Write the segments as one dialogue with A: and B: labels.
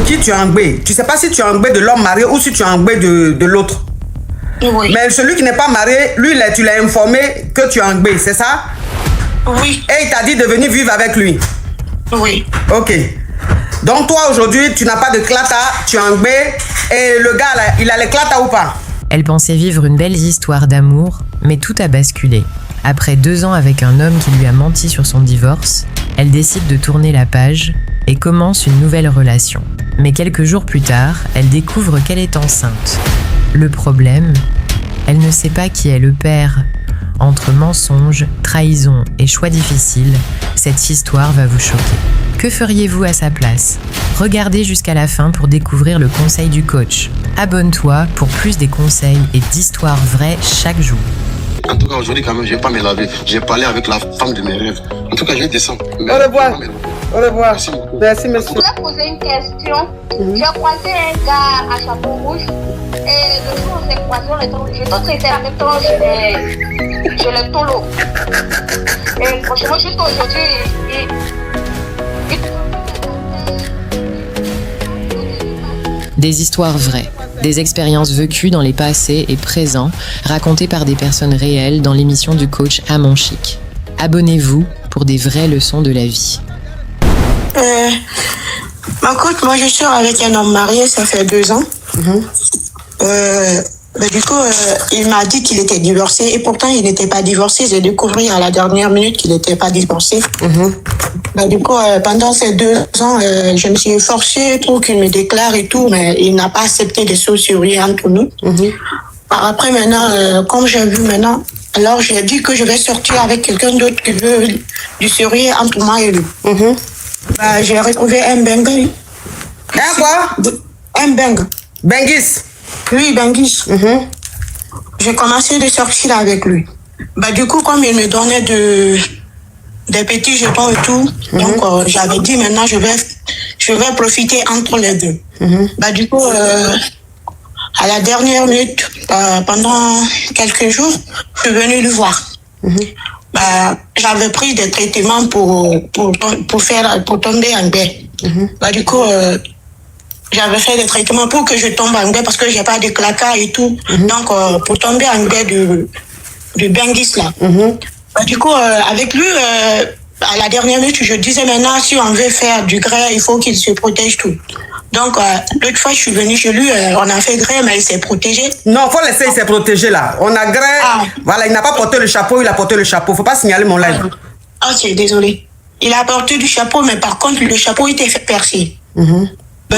A: qui tu es engbé. Tu sais pas si tu es engbé de l'homme marié ou si tu es engbé de l'autre.
B: Oui.
A: Mais celui qui n'est pas marié, lui, tu l'as informé que tu es engbé, c'est ça?
B: Oui.
A: Et il t'a dit de venir vivre avec lui.
B: Oui.
A: Ok. Donc toi, aujourd'hui, tu n'as pas de clata, tu es engbé. Et le gars, là, il a les clata ou pas?
C: Elle pensait vivre une belle histoire d'amour, mais tout a basculé. Après 2 ans avec un homme qui lui a menti sur son divorce, elle décide de tourner la page et commence une nouvelle relation. Mais quelques jours plus tard, elle découvre qu'elle est enceinte. Le problème, elle ne sait pas qui est le père. Entre mensonges, trahison et choix difficiles, cette histoire va vous choquer. Que feriez-vous à sa place? Regardez jusqu'à la fin pour découvrir le conseil du coach. Abonne-toi pour plus des conseils et d'histoires vraies chaque jour.
D: En tout cas, aujourd'hui, quand même, je vais pas me laver. J'ai parlé avec la femme de mes rêves. En tout cas, je vais descendre.
A: Au revoir. Au revoir.
D: Merci beaucoup.
A: Merci,
E: Je
A: monsieur.
E: voulais poser une question. J'ai croisé un gars à chapeau rouge et le jour où on s'est croisé, je te traitais en même temps, je le tolo. Et franchement, juste aujourd'hui,
C: Des histoires vraies, des expériences vécues dans les passés et présents, racontées par des personnes réelles dans l'émission du coach Amon Chic. Abonnez-vous pour des vraies leçons de la vie.
B: Écoute, moi je sors avec un homme marié, ça fait 2 ans. Du coup, il m'a dit qu'il était divorcé et pourtant il n'était pas divorcé. J'ai découvert à la dernière minute qu'il n'était pas divorcé. Du coup, pendant ces 2 ans, je me suis efforcée pour qu'il me déclare et tout, mais il n'a pas accepté de s'assurer entre nous. Après, maintenant, comme j'ai vu maintenant, alors j'ai dit que je vais sortir avec quelqu'un d'autre qui veut du sérieux entre moi et lui. J'ai retrouvé un bengue.
A: Un quoi?
B: Un bengue.
A: Bengis.
B: Oui, Bengis. J'ai commencé de sortir avec lui. Du coup, comme il me donnait des petits jetons et tout, donc j'avais dit maintenant je vais profiter entre les deux. Du coup, à la dernière minute, pendant quelques jours, je suis venue le voir. J'avais pris des traitements pour tomber en baie. Du coup, j'avais fait des traitements pour que je tombe en baie parce que j'ai pas de claquage et tout. Donc, pour tomber en baie du Bengis là. Du coup, avec lui, à la dernière minute, je disais maintenant, si on veut faire du grès, il faut qu'il se protège tout. Donc, l'autre fois, je suis venue chez lui, on a fait grès, mais il s'est protégé.
A: Non, faut laisser, il s'est protégé là. On a grès. Voilà, il n'a pas porté le chapeau, il a porté le chapeau. Faut pas signaler mon live.
B: Ok, désolé. Il a porté du chapeau, mais par contre, le chapeau était percé.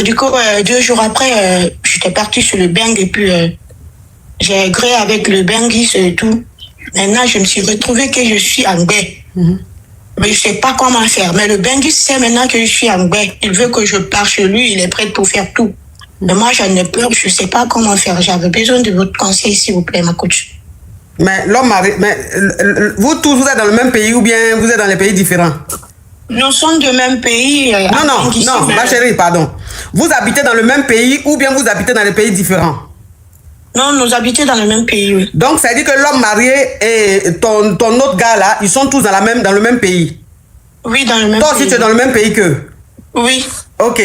B: Du coup, 2 jours après, j'étais partie sur le bang et puis j'ai gré avec le bangis et tout. Maintenant, je me suis retrouvée que je suis en baie. Mais je sais pas comment faire. Mais le bangis sait maintenant que je suis en baie. Il veut que je parte chez lui, il est prêt pour faire tout. Mais moi, j'en ai peur, je sais pas comment faire. J'avais besoin de votre conseil, s'il vous plaît, ma coach.
A: Mais l'homme marié, vous tous, vous êtes dans le même pays ou bien vous êtes dans les pays différents?
B: Nous sommes du même pays.
A: Non, ma chérie, pardon. Vous habitez dans le même pays ou bien vous habitez dans les pays différents?
B: Non, nous habitons dans le même pays, oui.
A: Donc, ça veut dire que l'homme marié et ton autre gars là, ils sont tous dans le même pays?
B: Oui, dans le même pays.
A: Toi aussi, tu es dans le même pays qu'eux?
B: Oui.
A: Ok.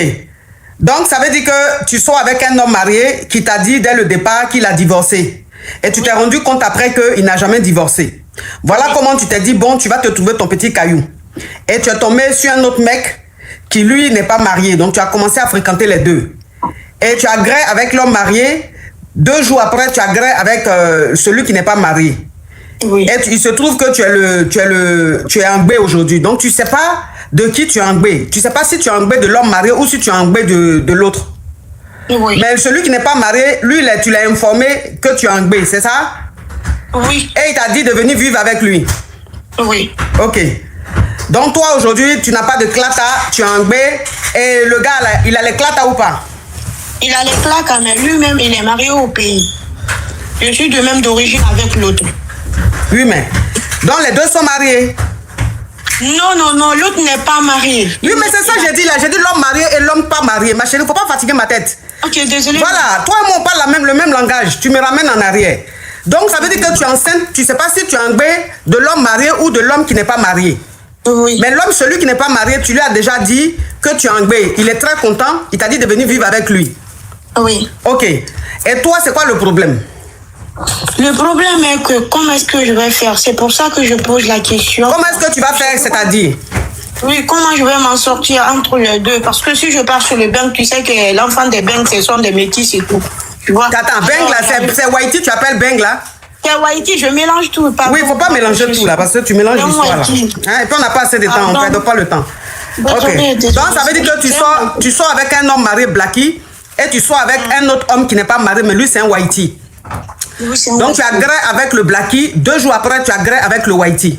A: Donc, ça veut dire que tu sors avec un homme marié qui t'a dit dès le départ qu'il a divorcé. Et tu t'es rendu compte après qu'il n'a jamais divorcé. Voilà comment tu t'es dit, bon, tu vas te trouver ton petit caillou. Et tu es tombé sur un autre mec qui, lui, n'est pas marié. Donc, tu as commencé à fréquenter les deux. Et tu as gré avec l'homme marié. 2 jours après, tu as gré avec celui qui n'est pas marié.
B: Oui.
A: Et il se trouve que tu es engbé aujourd'hui. Donc, tu ne sais pas de qui tu es engbé. Tu ne sais pas si tu es engbé de l'homme marié ou si tu es engbé de l'autre.
B: Oui.
A: Mais celui qui n'est pas marié, lui, tu l'as informé que tu es engbé, c'est ça?
B: Oui.
A: Et il t'a dit de venir vivre avec lui.
B: Oui.
A: Ok. Donc, toi, aujourd'hui, tu n'as pas de clata, tu es engbé. Et le gars, là, il a les clata ou pas?
B: Il a les claques, mais lui-même, il est marié au pays. Je suis de même d'origine avec l'autre.
A: Oui, mais. Donc, les deux sont mariés?
B: Non, l'autre n'est pas marié.
A: Oui, mais c'est ça que j'ai dit là. J'ai dit l'homme marié et l'homme pas marié. Ma chérie, il ne faut pas fatiguer ma tête.
B: Ok, désolé.
A: Voilà, toi et moi, on parle le même langage. Tu me ramènes en arrière. Donc, ça veut dire que tu es enceinte. Tu ne sais pas si tu es engbé de l'homme marié ou de l'homme qui n'est pas marié.
B: Oui.
A: Mais l'homme, celui qui n'est pas marié, tu lui as déjà dit que tu es en Gbé. Il est très content. Il t'a dit de venir vivre avec lui.
B: Oui.
A: Ok. Et toi, c'est quoi le problème?
B: Le problème est que comment est-ce que je vais faire? C'est pour ça que je pose la question.
A: Comment est-ce que tu vas faire, c'est-à-dire?
B: Oui, comment je vais m'en sortir entre les deux? Parce que si je pars sur le banc, tu sais que l'enfant des bancs, ce sont des métis et tout. Tu vois?
A: Attends, Beng là, c'est Whitey, tu appelles Beng là?
B: C'est Whitey, je mélange tout. Pardon.
A: Oui, il ne faut pas mélanger tout là, parce que tu mélanges l'histoire là. Hein, et puis on n'a pas assez de temps, on ne perd pas le temps.
B: Désolé,
A: Ok.
B: désolé.
A: Donc ça veut dire que tu sors avec un homme marié Blackie et tu sors avec un autre homme qui n'est pas marié, mais lui c'est un Whitey.
B: Oui, c'est un
A: Donc tu
B: Whitey.
A: as gré avec le Blackie, 2 jours après tu as gré avec le Whitey.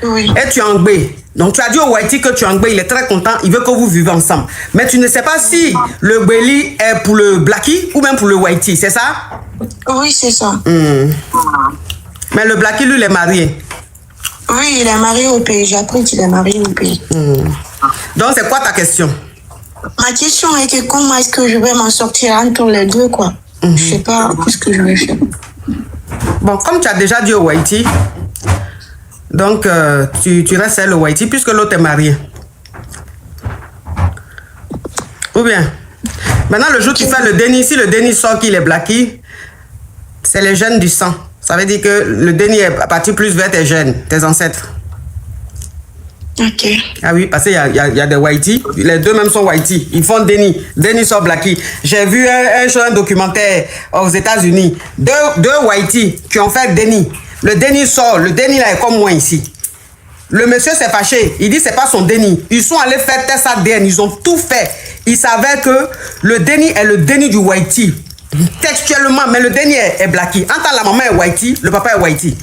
B: Oui.
A: Et tu es en Gbé. Donc tu as dit au Whitey que tu es en Gbé, il est très content, il veut que vous vivez ensemble. Mais tu ne sais pas si le Gbéli est pour le Blackie ou même pour le Whitey, c'est ça?
B: Oui, c'est ça.
A: Mais le Blackie, lui, il est marié.
B: Oui, il est marié au pays. J'ai appris qu'il est marié au pays.
A: Donc c'est quoi ta question?
B: Ma question est que comment est-ce que je vais m'en sortir entre les deux, quoi? Je sais pas ce que je vais faire.
A: Bon, comme tu as déjà dit au Whitey, donc tu restes seul au Whitey puisque l'autre est marié. Ou bien, maintenant le jour où tu fais le déni, si le déni sort qu'il est Blackie, c'est les gènes du sang. Ça veut dire que le déni est parti plus vers tes gènes, tes ancêtres.
B: Ok.
A: Ah oui, parce qu'il y a des Whitey, les deux même sont Whitey, ils font déni, déni sort Blackie. J'ai vu un documentaire aux États-Unis, deux Whitey qui ont fait déni. Le déni sort, le déni là est comme moi ici. Le monsieur s'est fâché, il dit c'est pas son déni. Ils sont allés faire test ADN, ils ont tout fait. Ils savaient que le déni est le déni du Whitey. Textuellement, mais le déni est Blackie. Entre la maman est Whitey, le papa est Whitey.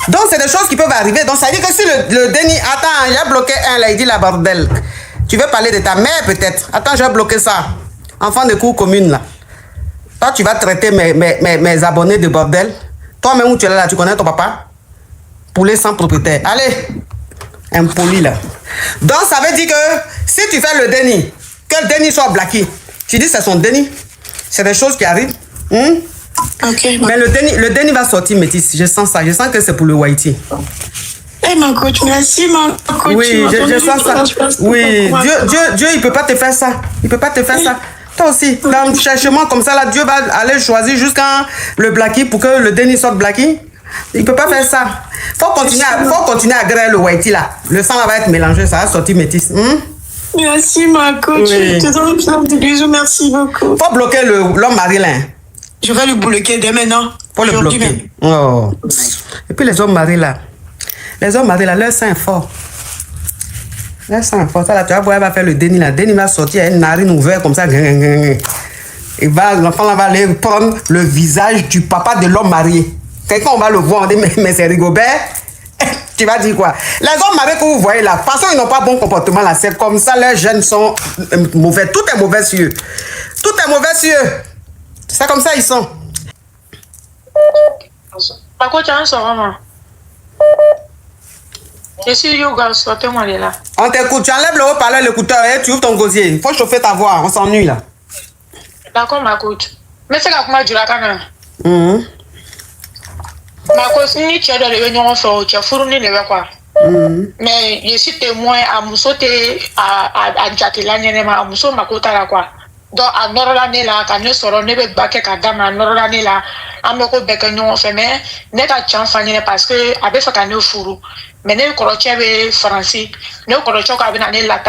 A: Donc c'est des choses qui peuvent arriver. Donc ça veut dire que si le déni... Attends, il a bloqué un là, il dit la bordel. Tu veux parler de ta mère peut-être? Attends, je vais bloquer ça. Enfant de cour commune là. Toi tu vas traiter mes abonnés de bordel. Toi-même où tu es là, tu connais ton papa? Poulet sans propriétaire. Allez, impoli là. Donc ça veut dire que si tu fais le déni, que le déni soit Blackie, tu dis c'est son déni. C'est des choses qui arrivent.
B: Ok.
A: Mais le déni va sortir métis. Je sens ça. Je sens que c'est pour le Whitey.
B: Eh, ma coach, merci, ma coach.
A: Oui, je sens ça. Oui, Dieu, il ne peut pas te faire ça. Il ne peut pas te faire ça. Toi aussi, dans le cherchement comme ça, là, Dieu va aller choisir jusqu'à le Blackie pour que le déni sorte Blackie. Il ne peut pas faire ça. Il faut continuer à grailler le Whitey là. Le sang là va être mélangé, ça va sortir métis.
B: Merci, ma coach.
A: Oui.
B: Je te donne plein de bisous. Merci beaucoup.
A: Il faut bloquer l'homme marié là.
B: Je vais le bloquer dès maintenant.
A: Faut le
B: Aujourd'hui
A: bloquer. Oh. Et puis les hommes mariés là. Les hommes mariés là, leur sang est fort. Leur sang est fort. Ça là, tu vas voir, elle va faire le déni là. Le déni va sortir, elle a une narine ouverte comme ça. Et l'enfant là va aller prendre le visage du papa de l'homme marié. Quand on va le voir, on dit, mais c'est Rigobert. Tu vas dire quoi? Les hommes mariés que vous voyez là, de toute façon, ils n'ont pas bon comportement là. C'est comme ça, leurs gènes sont mauvais. Tout est mauvais sur eux. Tout est mauvais sur eux. C'est comme ça, ils sont.
F: Par contre, tu as un son maman. Je suis yoga, sortez-moi de là.
A: On t'écoute, tu enlèves le haut-parleur, l'écouteur et tu ouvres ton gosier. Il faut chauffer ta voix, on s'ennuie là.
F: D'accord, ma coach. Mais c'est comment tu l'as quand même. Ma coach, ni tu as de réunion, tu as fourni les quoi. Mais je suis témoin à Moussoté, à Jatila, à Mousso Makota là quoi. Donc, à Norolane là, quand nous serons, nous devons baquer Kadam à Norolane là, à Moko Bekanyon, fait, mais n'est pas chance parce que, avec ce qu'on a fourou. Mais nous crochons avec français, nous crochons avec la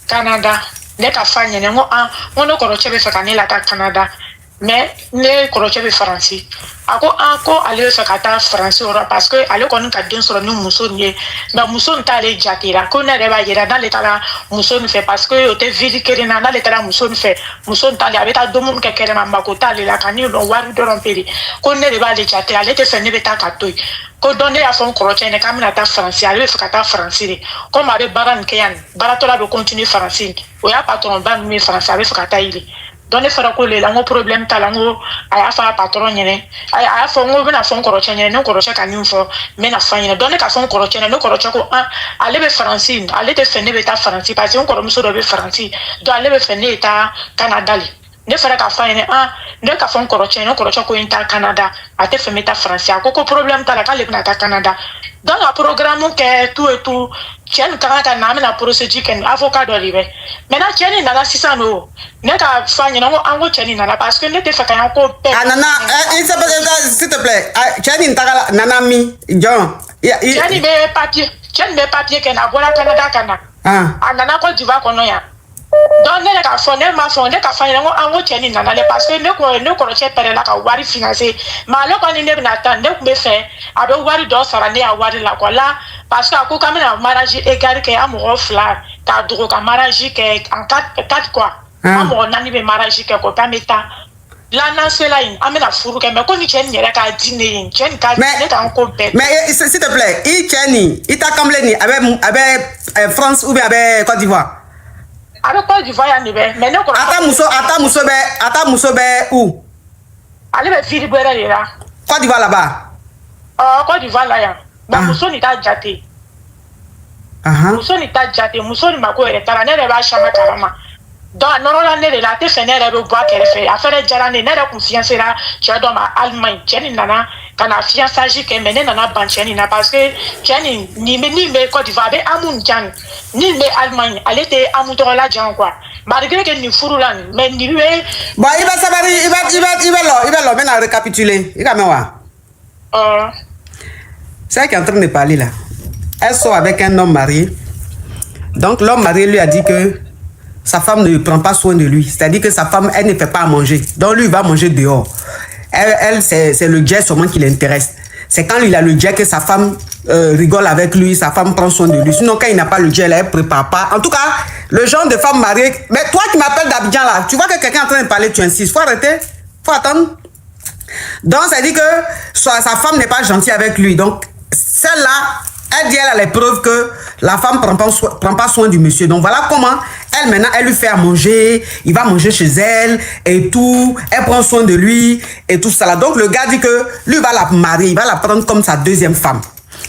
F: Canada, n'est pas fani, on ne crochons avec ce qu'on a la Canada. Mais ne crochons avec français. Encore aller faire kata français parce que aller qu'on a donné sur nous mousson mais mousson t'a allé jatira qu'on a réveillé dans l'état là mousson fait parce que au te vidi que dans l'état là mousson fait mousson t'a allé avec ta domo que qu'elle m'a makota aller la cani on va lui donner péri qu'on a réveillé jatira aller te faire ne beta katoi qu'on donne à fond croché ne comme la ta français aller faire kata français comme avec baran kian baratola de continuer français ou ya patron ban mais français avec faire kata il donc il faut que les langues problème talango à faire patron yene à faire on veut faire corrocher yene non corrocher canyon fort mais na fin yene donc les faire corrocher non corrocher ko aller be français aller te faire ne beta français parce que on corroche sur be français donc aller be faire ne état Canada ne fera ka fa ene ne ka fa nkoroche ko inta Canada ate femeta français akoko problème ta la ka le na ta Canada dans la programme que tout et tout chen ka na na procédure ken avocat do libe maintenant chen na la 600 no ne ka fa ene ngo ango chen na parce que ne te fa ka ko pe
A: nana s'il te plaît chen ta nana mi John
F: chen be papier ken abola Canada kana nana ko diva kono ya donc ne ka fɔ ne ma fɔ ne ka fa ɲɛna an ko cɛ ni nana dɛ parce que ne kɔrɔcɛ pɛrɛ la ka wari financer mais ale kɔni ne bɛna taa ne tun bɛ fɛ a bɛ wari dɔ sara ne ya wari la quoi la parce que a ko k'an bɛna mariage égal kɛ an mɔgɔ 2 k'a dogo ka mariage kɛ en 4 quoi an mɔgɔ 4 bɛ mariage kɛ ko an bɛ taa l'annonce là an bɛna furu kɛ mais ko ni cɛ nin yɛrɛ k'a di ne ye cɛ nin ka ne k'an ko bɛɛ
A: mais s'il te plaît i cɛ nin i ta kamalen nin a bɛ France ou bien a bɛ Côte d'Ivoire.
F: Avec Côte d'Ivoire, il y a mais non.
A: Ata muso be où?
F: Allez, mais fille de là.
A: Côte d'Ivoire là-bas.
F: Côte d'Ivoire là. Bah, muso ni ta jate. Muso ni ta jate. Muso ni mako ere tara ne ba chama karama. Donc non la ne la te fene re bo kere fe. Affaire jara ne re confiance là. Tu as dans ma Allemagne, Jenny nana kana fiançage ke mene nana bancheni na parce que Jenny ni me Côte d'Ivoire be amun jan. Ni me Allemagne, elle était amoudre la jan quoi. Malgré que ni furu là, mais ni lui.
A: Bon, il va savoir, il va maintenant récapituler. Il va me voir. C'est elle qui est en train de parler là. Elle sort avec un homme marié. Donc l'homme marié lui a dit que sa femme ne prend pas soin de lui. C'est-à-dire que sa femme, elle ne fait pas à manger. Donc lui, il va manger dehors. Elle c'est le jet seulement qui l'intéresse. C'est quand il a le jet que sa femme rigole avec lui, sa femme prend soin de lui. Sinon, quand il n'a pas le jet, elle ne prépare pas. En tout cas, le genre de femme mariée... Mais toi qui m'appelles d'Abidjan là, tu vois que quelqu'un est en train de parler, tu insistes. Faut arrêter, faut attendre. Donc, ça dit que sa femme n'est pas gentille avec lui. Donc, celle-là, elle dit, elle a les preuves que la femme ne prend pas soin du monsieur. Donc, voilà comment elle, maintenant, elle lui fait à manger. Il va manger chez elle et tout. Elle prend soin de lui et tout ça. Donc, le gars dit que lui va la marier. Il va la prendre comme sa deuxième femme.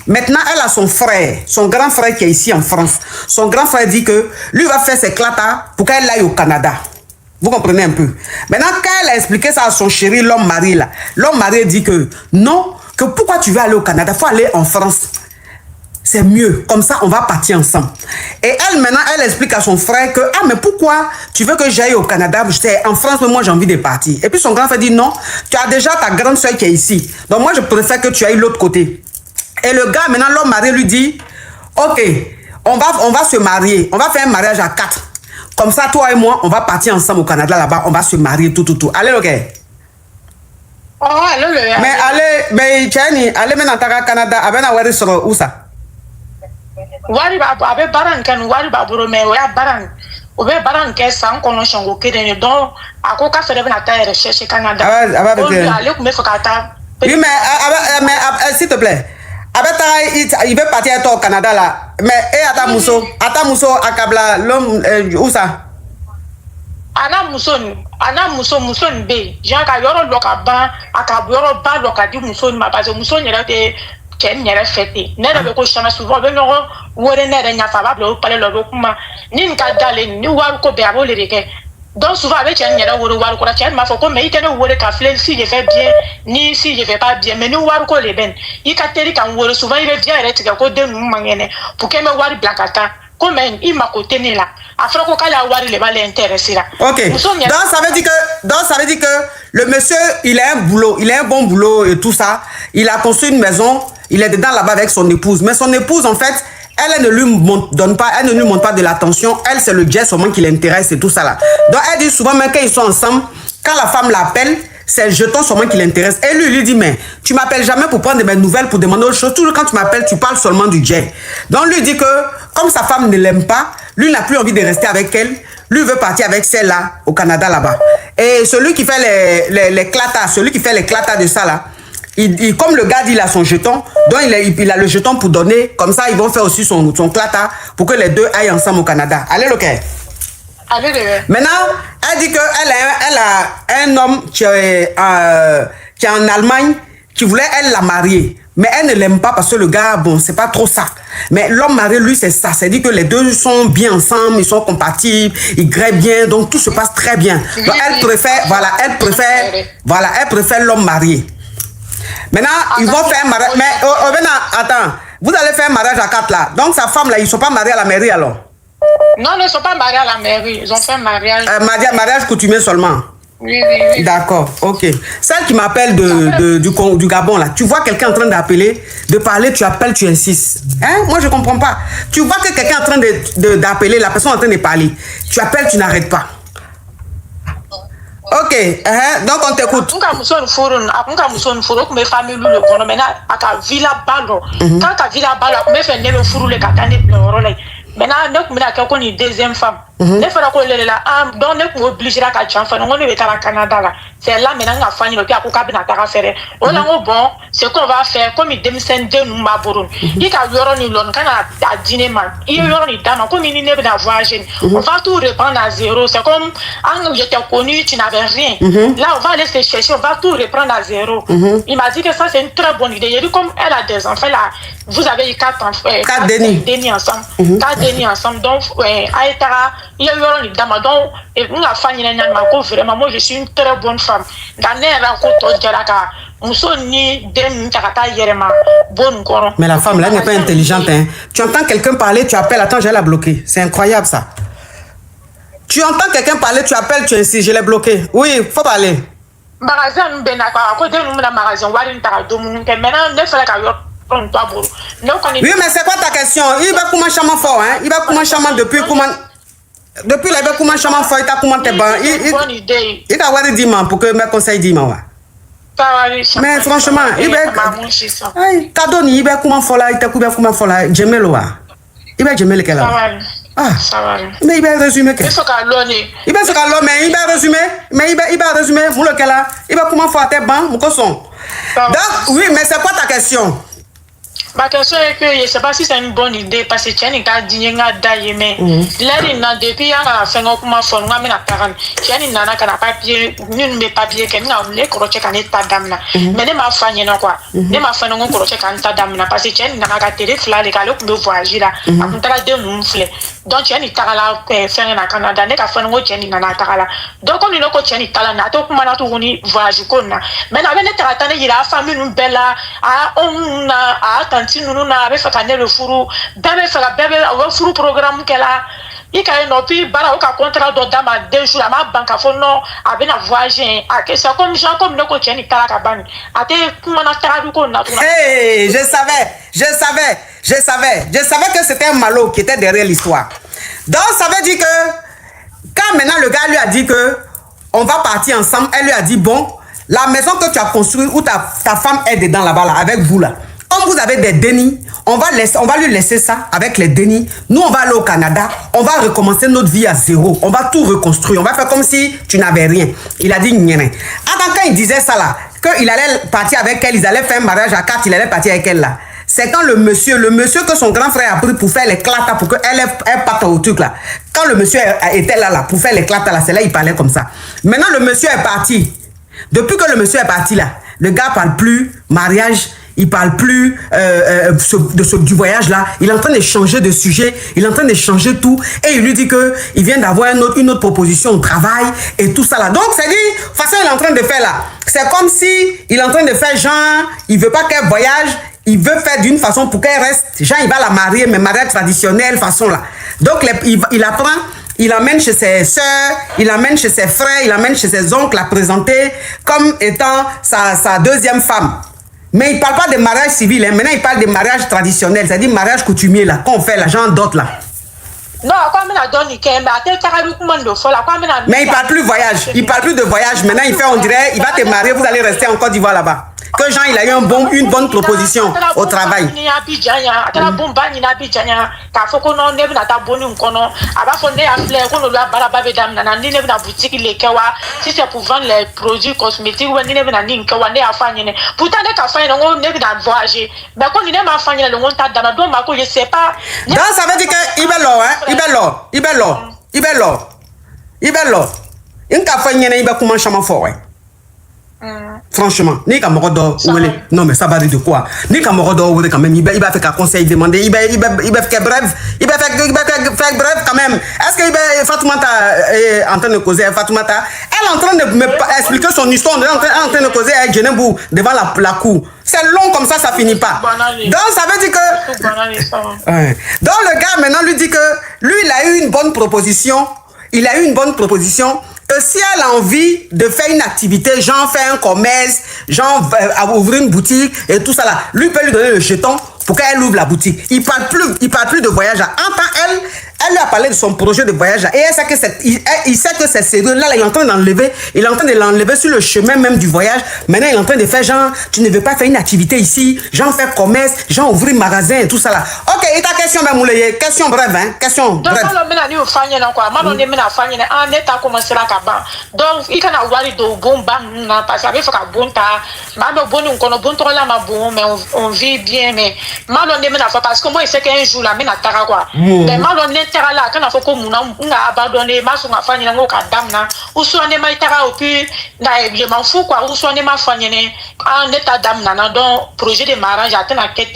A: Maintenant, elle a son frère, son grand frère qui est ici en France. Son grand frère dit que lui va faire ses clatas pour qu'elle aille au Canada. Vous comprenez un peu? Maintenant, quand elle a expliqué ça à son chéri, l'homme marié là, l'homme marié dit que non, que pourquoi tu veux aller au Canada? Il faut aller en France. C'est mieux. Comme ça, on va partir ensemble. Et elle, maintenant, elle explique à son frère que, ah, mais pourquoi tu veux que j'aille au Canada? C'est en France, mais moi, j'ai envie de partir. Et puis, son grand frère dit, non, tu as déjà ta grande soeur qui est ici. Donc, moi, je préfère que tu ailles de l'autre côté. Et le gars, maintenant, l'homme marié lui dit, ok, on va se marier. On va faire un mariage à 4. Comme ça, toi et moi, on va partir ensemble au Canada, là-bas. On va se marier, tout. Allez, ok.
F: Oh, allez,
A: mais allez, mais Tchani, allez maintenant au Canada. Avec sur où ça?
F: Wari ba abe baran kan wari ba buru me wa baran o be baran ke san kono shango kede donc ako ka fere na ta recherche Canada ale ko me fakata
A: oui mais s'il te plaît il veut partir au Canada là mais et ata muso akabla l'homme où ça
F: ana muso be jean ka yoro lokaba akabu yoro ba lokadi muso ma parce que muso nyere te ken nyere fete ne rebe ko chama souvent be no wore ne renya fa ba blo pale lo kuma ni nka dale ni waru ko be abole reke donc souvent avec ken nyere wore waru ko chen ma fo ko me itene wore ka fle si je fais bien ni si je fais pas bien mais ni waru ko le ben i ka teri kan wore souvent il vient rete ko de mu mangene pour que me wari blankata comme il m'a côté né là afin ko kala wari le ba l'intéressé là.
A: OK. Donc ça veut dire que le monsieur, il a un boulot, il a un bon boulot et tout ça. Il a construit une maison, il est dedans là-bas avec son épouse. Mais son épouse, en fait, elle ne lui montre pas de l'attention. Elle, c'est le jet seulement qui l'intéresse et tout ça là. Donc elle dit souvent, même quand ils sont ensemble, quand la femme l'appelle, c'est le jeton seulement qui l'intéresse. Et lui, il lui dit, mais tu m'appelles jamais pour prendre de mes nouvelles, pour demander autre chose. Tout quand tu m'appelles, tu parles seulement du jet. Donc lui dit que, comme sa femme ne l'aime pas, lui n'a plus envie de rester avec elle. Lui veut partir avec celle-là, au Canada là-bas. Et celui qui fait les clatas, celui qui fait les clatas de ça là, comme le gars dit, il a son jeton, donc il a le jeton pour donner. Comme ça, ils vont faire aussi son clata pour que les deux aillent ensemble au Canada. Allez, ok. Maintenant, elle dit qu'elle a un homme qui est en Allemagne qui voulait, elle, la marier. Mais elle ne l'aime pas parce que le gars, bon, c'est pas trop ça. Mais l'homme marié, lui, c'est ça. C'est-à-dire que les deux sont bien ensemble, ils sont compatibles, ils grèvent bien, donc tout se passe très bien. Donc elle préfère, elle préfère l'homme marié. Maintenant, ils vont faire un mariage. Mais, attends, vous allez faire un mariage à 4 là. Donc sa femme là, ils sont pas mariés à la mairie alors?
F: Non, ils ne sont pas mariés à la mairie. Ils ont fait un mariage.
A: Mariage coutumier seulement.
F: Oui.
A: D'accord, ok. Celle qui m'appelle du Gabon, là, tu vois quelqu'un en train d'appeler, de parler, tu appelles, tu insistes. Hein? Moi, je ne comprends pas. Tu vois que quelqu'un est en train d'appeler, la personne est en train de parler. Tu appelles, tu n'arrêtes pas. Ok, donc on t'écoute.
F: Maintenant, nous avons une deuxième femme. Nous avons obligé à au Canada. C'est là maintenant qu'on a fait le faire. On a bon, ce qu'on va faire, comme il démissionne de nous, il y a dîner, il y a comme il n'y a pas voyagé. On va tout reprendre à zéro. C'est comme quand j'étais connu, tu n'avais rien. Là, on va aller se chercher, on va tout reprendre à zéro. Il m'a dit que ça, c'est une très bonne idée. Il a dit, comme elle a des enfants, là, vous avez eu 4 enfants. 4 dénis ensemble. 4 dénis ensemble. Donc, il y a eu une dame. Donc, vraiment, moi, je suis une très bonne femme.
A: Mais la femme là n'est pas intelligente. Hein. Tu entends quelqu'un parler, tu appelles, attends, je vais la bloquer. C'est incroyable ça. Tu entends quelqu'un parler, tu appelles, tu insistes, je l'ai bloqué. Oui, faut parler.
F: Oui,
A: mais c'est quoi ta question? Il va comment chaman fort, hein? Il va comment chaman depuis comment. Depuis là, il va comment chaman fort, il t'a comment t'es bon. Il t'a voir dit pour que mes conseils disent, mais franchement, il va. Cadeau, il va comment fort là, il t'a comment fort là, j'aime le voir. Il va j'aime lequel là. Ah, mais il va résumer. Il va se calmer, mais il va résumer. Mais il va résumer, pour lequel là, il va comment fort tes bancs, mon cosson. Donc, oui, mais c'est quoi ta question?
F: Ma question est que je ne sais pas si c'est une bonne idée parce que tu as dit que tu as depuis un fait comment faire un parent. Tu as dit que papier, nul mes papiers, que nous avons croché quand ta dame là. Mais ne m'a fait quoi. Ne m'a fait non croché quand ta dame là parce que tu as dit que téléphone là, les gars là, nous voyager là. On t'a dit nous flé. Donc tu as dit que tu faire un Canada, ne qu'à faire un tu as dit là. Donc on est là tu as dit là, na to comment na to voni voyager qu'on a. Mais na venez t'attendre il a famille nous belle là. On a si nous n'avons fait qu'un le fourreau, bébé fait la bébé, on fourreau programme qu'elle a. Il y a un autre bara au contrat de dame à 2 jours à ma banque à fond non, à bien voyager. C'est comme Jean comme le coach ni tala kabani. A te comment na tara ko na.
A: Hey, je savais que c'était un malot qui était derrière l'histoire. Donc ça veut dire que quand maintenant le gars lui a dit que on va partir ensemble, elle lui a dit bon, la maison que tu as construite où ta femme est dedans là-bas là avec vous là. Comme vous avez des dénis, on va lui laisser ça avec les dénis. Nous, on va aller au Canada. On va recommencer notre vie à zéro. On va tout reconstruire. On va faire comme si tu n'avais rien. Il a dit rien. Attends, quand il disait ça là, qu'il allait partir avec elle, ils allaient faire un mariage à 4, il allait partir avec elle là. C'est quand le monsieur que son grand frère a pris pour faire l'éclat pour qu'elle parte au truc là. Quand le monsieur était là pour faire l'éclat là, c'est là il parlait comme ça. Maintenant, le monsieur est parti. Depuis que le monsieur est parti là, le gars parle plus mariage. Il parle plus du voyage là. Il est en train de changer de sujet. Il est en train de changer tout. Et il lui dit que il vient d'avoir une autre proposition au travail et tout ça là. Donc c'est dit, façon il est en train de faire là. C'est comme si il est en train de faire genre, il veut pas qu'elle voyage. Il veut faire d'une façon pour qu'elle reste. Genre il va la marier, mais mariage traditionnel façon là. Donc il apprend. Il l'emmène chez ses soeurs, il l'emmène chez ses frères, il l'emmène chez ses oncles à présenter comme étant sa deuxième femme. Mais il ne parle pas de mariage civil, hein. Maintenant il parle de mariage traditionnel, c'est-à-dire mariage coutumier là, qu'on fait l'argent d'autres là.
F: Non,
A: mais il ne parle plus voyage, il ne parle plus de voyage. Maintenant il fait, on dirait, il va te marier, vous allez rester en Côte d'Ivoire là-bas. Que Jean il a eu une bonne proposition au travail.
F: Si c'est pour vendre les produits cosmétiques, donc ça
A: veut dire que il va Franchement, ni Kamorodo, non mais ça va dire de quoi? Ni Kamorodo, quand même, il va faire qu'un conseil demander, il va faire bref, il va faire bref quand même. Est-ce que Fatoumata est en train de causer? Fatoumata, elle est en train de me expliquer son histoire, elle est en train de causer avec Genebou devant la cour. C'est long comme ça finit pas. Donc ça veut dire que... Donc le gars maintenant lui dit que lui il a eu une bonne proposition. Il a eu une bonne proposition. Que si elle a envie de faire une activité, genre faire un commerce, genre ouvrir une boutique et tout ça là, lui peut lui donner le jeton pour qu'elle ouvre la boutique. Il parle plus de voyage. Elle lui a parlé de son projet de voyage et elle sait que il sait que c'est sérieux. Là, il est en train d'enlever, il est en train de l'enlever sur le chemin même du voyage. Maintenant, il est en train de faire genre, tu ne veux pas faire une activité ici, genre faire commerce, genre ouvrir magasin et tout ça là. Ok, et ta question, ben Mouleye, question brève, hein, question brève. Donc,
F: il can avoir do bon bang, parce qu'il faut qu'un bon tas, mais on vit bien, mais malon ne mena parce que moi il sait qu'un jour la mena tara quoi mais malon ne tara là quand on faut qu'on a abandonné ma son affaire ni ngo kadam na ou soit ne mai tara au puis je m'en fous quoi ou soit ne ma fanya ne en état dame na donc projet de mariage attend à quête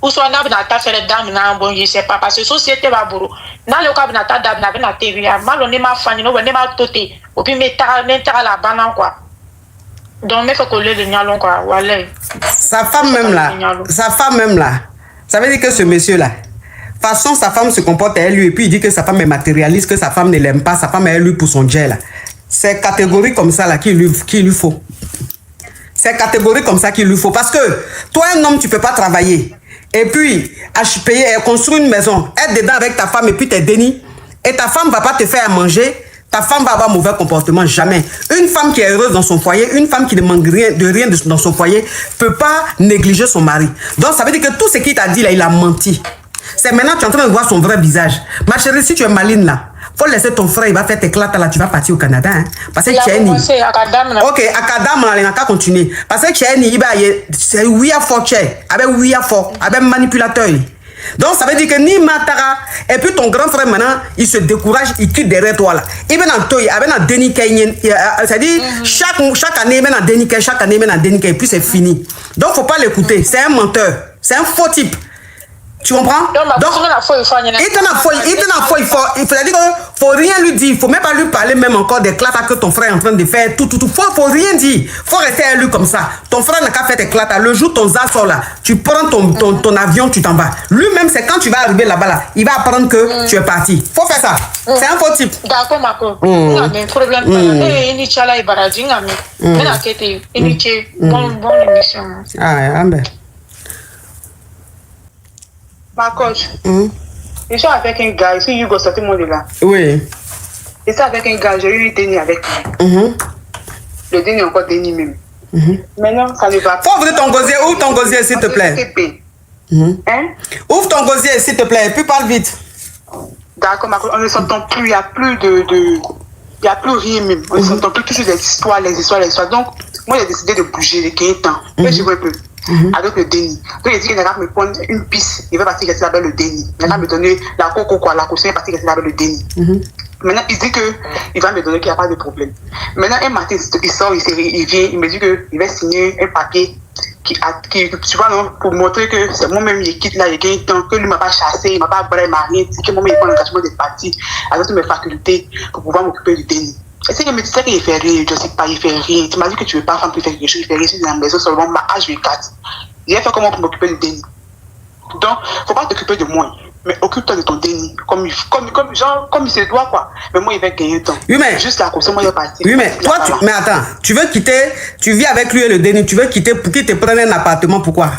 F: ou soit na ta faire dame na bon je sais pas parce que société va bourou na le cas na ta dame na na tv malon ne ma fanya no ne ma toté au puis me tara la banan quoi. Donc, il faut qu'on le nyalon quoi. Voilà.
A: Sa femme même là, ça veut dire que ce monsieur-là, façon sa femme se comporte à lui et puis il dit que sa femme est matérialiste, que sa femme ne l'aime pas, sa femme est lui pour son jet là. C'est catégorie comme ça là qu'il lui faut. C'est catégorie comme ça qu'il lui faut. Parce que toi, un homme, tu peux pas travailler. Et puis, payer, construire une maison, être dedans avec ta femme et puis t'es déni. Et ta femme va pas te faire à manger. Ta femme va avoir mauvais comportement, jamais. Une femme qui est heureuse dans son foyer, une femme qui ne manque rien dans son foyer, peut pas négliger son mari. Donc ça veut dire que tout ce qu'il t'a dit là, il a menti. C'est maintenant que tu es en train de voir son vrai visage. Ma chérie, si tu es maline là, faut laisser ton frère, il va faire tes clates là, tu vas partir au Canada. Hein? Parce que Tchéni. Ok, à Kadam, il n'a qu'à continuer. Parce que Tchéni, c'est oui à fort, avec oui à fort, avec manipulateur. Donc ça veut dire que ni Matara et puis ton grand frère maintenant il se décourage, il quitte derrière toi là. Il vient en toi, il vient en déniquer, c'est-à-dire chaque année il vient en déniquer, chaque année il vient en déniquer et puis c'est fini. Donc faut pas l'écouter, c'est un menteur, c'est un faux type. Tu comprends? Donc, il faut dire qu'il faut rien lui dire, il faut même pas lui parler même encore des clatas que ton frère est en train de faire, faut rien dire, faut rester à lui comme ça. Ton frère n'a qu'à faire tes clatas, le jour ton zar sort là, tu prends ton avion, tu t'en vas. Lui-même, c'est quand tu vas arriver là-bas là, il va apprendre que tu es parti. Faut faire ça, c'est un faux type.
F: D'accord, Marco. Problème bon émission.
A: Ah, ben.
B: Ma coach, je suis avec un gars, ici, Hugo, sortez mon de là.
A: Oui.
B: Je suis avec un gars, j'ai eu un déni avec lui. Le déni est encore déni même. Maintenant, ça ne va pas.
A: Faut ouvrir ton gosier, ouvre ton gosier s'il te plaît.
B: Hein?
A: Ouvre ton gosier s'il te plaît, et puis parle vite.
B: D'accord, ma coach, on ne s'entend plus, il n'y a plus il n'y a plus rien même. On ne s'entend plus toujours les histoires. Donc, moi, j'ai décidé de bouger, de gagner temps. Je vois un peu. Avec le déni. Donc il dit qu'il n'a qu'à me prendre une piste, il va partir rester avec le déni. Il n'a qu'à me donner la coco quoi, la caution, il va partir rester avec le déni. Maintenant il dit qu'il va me donner qu'il n'y a pas de problème. Maintenant un matin il sort, il vient, il me dit qu'il va signer un papier qui tu vois non, pour montrer que c'est moi-même qui quitte là, il gagne temps, que lui m'a pas chassé, il m'a pas brûlé, il m'a rien dit, que moi-même il prend l'engagement de partir avec toutes mes facultés pour pouvoir m'occuper du déni. Et c'est que me disait qu'il fait rien, je sais pas, il fait rien. Tu m'as dit que tu veux pas faire quelque chose, il fait rien, je suis dans la maison seulement, ma H24. J'ai fait comment pour m'occuper du déni. Donc, faut pas t'occuper de moi, mais occupe-toi de ton déni, comme il se doit, quoi. Mais moi, il va gagner le temps.
A: Oui, mais.
B: Juste la caution, moi, il va partir.
A: Oui, mais toi, mais attends, tu veux quitter, tu vis avec lui et le déni, tu veux quitter pour qu'il te prenne un appartement, pourquoi?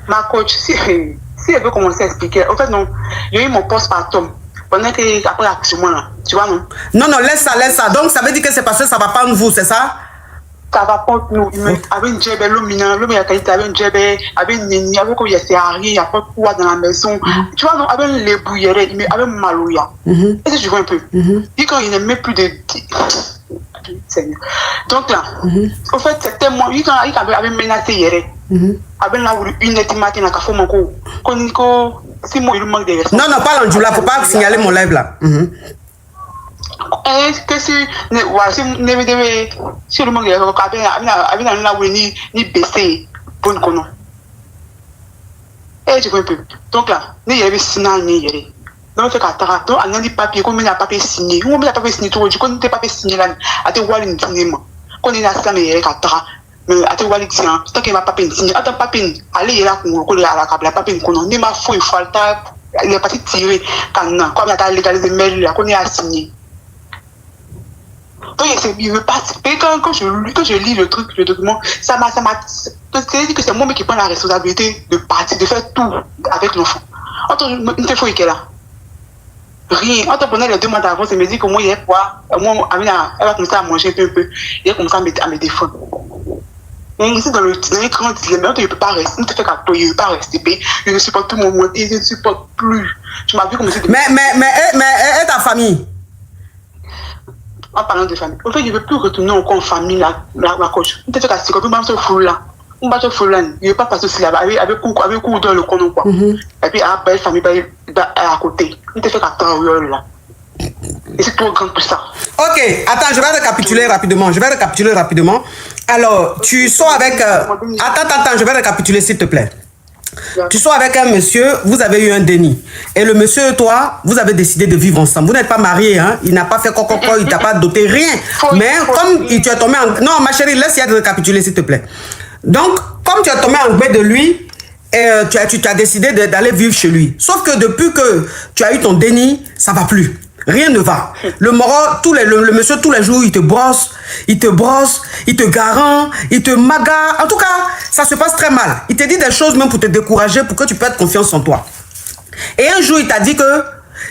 B: Ma coach, si elle veut commencer à expliquer, en fait, non, il y a eu mon poste par Tom. Pendant que après l'accouchement là, tu vois non? Non, laisse ça. Donc ça veut dire que c'est parce que ça va pas nous, c'est ça? Ça va pas nous. Avec une djebbe, l'homme il a qualité, avec une djebbe, avec une nini, avec quoi il y a rien, il y a pas de poids dans la maison. Tu vois non, avec les bouillères, avec Malouya. Est-ce que tu vois un peu? Et quand il n'aimait plus de. Seigneur. Donc là, au fait, c'était moi, il avait menacé hier. Avec la une heure du matin, il a fait mon coup. Si moi, il manque de respect.
A: Non, parle en Djoula, faut pas signaler mon live là.
G: que si le monde ni baissé pour une conne. Et tu vois un peu. Donc là, il y avait sinon ni donc fait qu'à donc on a des papiers comme il y a papier signé. On met papier signé tout. Du coup, on ne papier signé là. À te voir une cinéma. Quand on est là, ça mais il y a qu'à mais à te voir les clients. Tant qu'il y a papier signé, attends papier. Allez là pour coller à la câble papier qu'on on ne m'a fouille falta. Il est parti tirer quand comme il y a légalisé mail là qu'on est à signer. Donc il veut participer quand je lis le truc, le document, ça m'a c'est-à-dire que c'est moi qui prends la responsabilité de partir, de faire tout avec l'enfant. Une fois qu'il est là. Rien. En te prenant les 2 mois d'avance, elle me dit que moi, il est quoi. Moi, Amina, elle va commencer à manger un peu. Elle va commencer à me défendre. Mais ici, dans le grand dilemme, tu ne peux pas rester. Ne te fais qu'à toi, il ne peut pas rester. Je ne supporte plus mon monde. Je ne supporte plus. Tu m'as vu comme si...
A: Mais ta famille?
G: En parlant de famille. En fait, je ne veux plus retourner encore en famille, la coach. Ne te fais qu'à se couper, même ce fou là. On va te faire là. Il ne veut pas passer aussi là-bas. Avec coup dans le conon, quoi. Et puis, à la famille, à côté. On te fait qu'à toi, là. Et c'est trop grand pour ça.
A: Ok, attends, je vais récapituler rapidement. Alors, tu sors avec... Attends, je vais récapituler, s'il te plaît. Tu sors avec un monsieur, vous avez eu un déni. Et le monsieur et toi, vous avez décidé de vivre ensemble. Vous n'êtes pas mariés, hein? Il n'a pas fait coco, il t'a pas doté, rien. Mais comme tu es tombé en... Non, ma chérie, laisse-y de récapituler, s'il te plaît. Donc, comme tu es tombé en gré de lui, et tu as décidé d'aller vivre chez lui. Sauf que depuis que tu as eu ton déni, ça ne va plus. Rien ne va. Le moro, le monsieur, tous les jours, il te brosse, il te garant, il te maga. En tout cas, ça se passe très mal. Il te dit des choses même pour te décourager, pour que tu perdes confiance en toi. Et un jour, il t'a dit que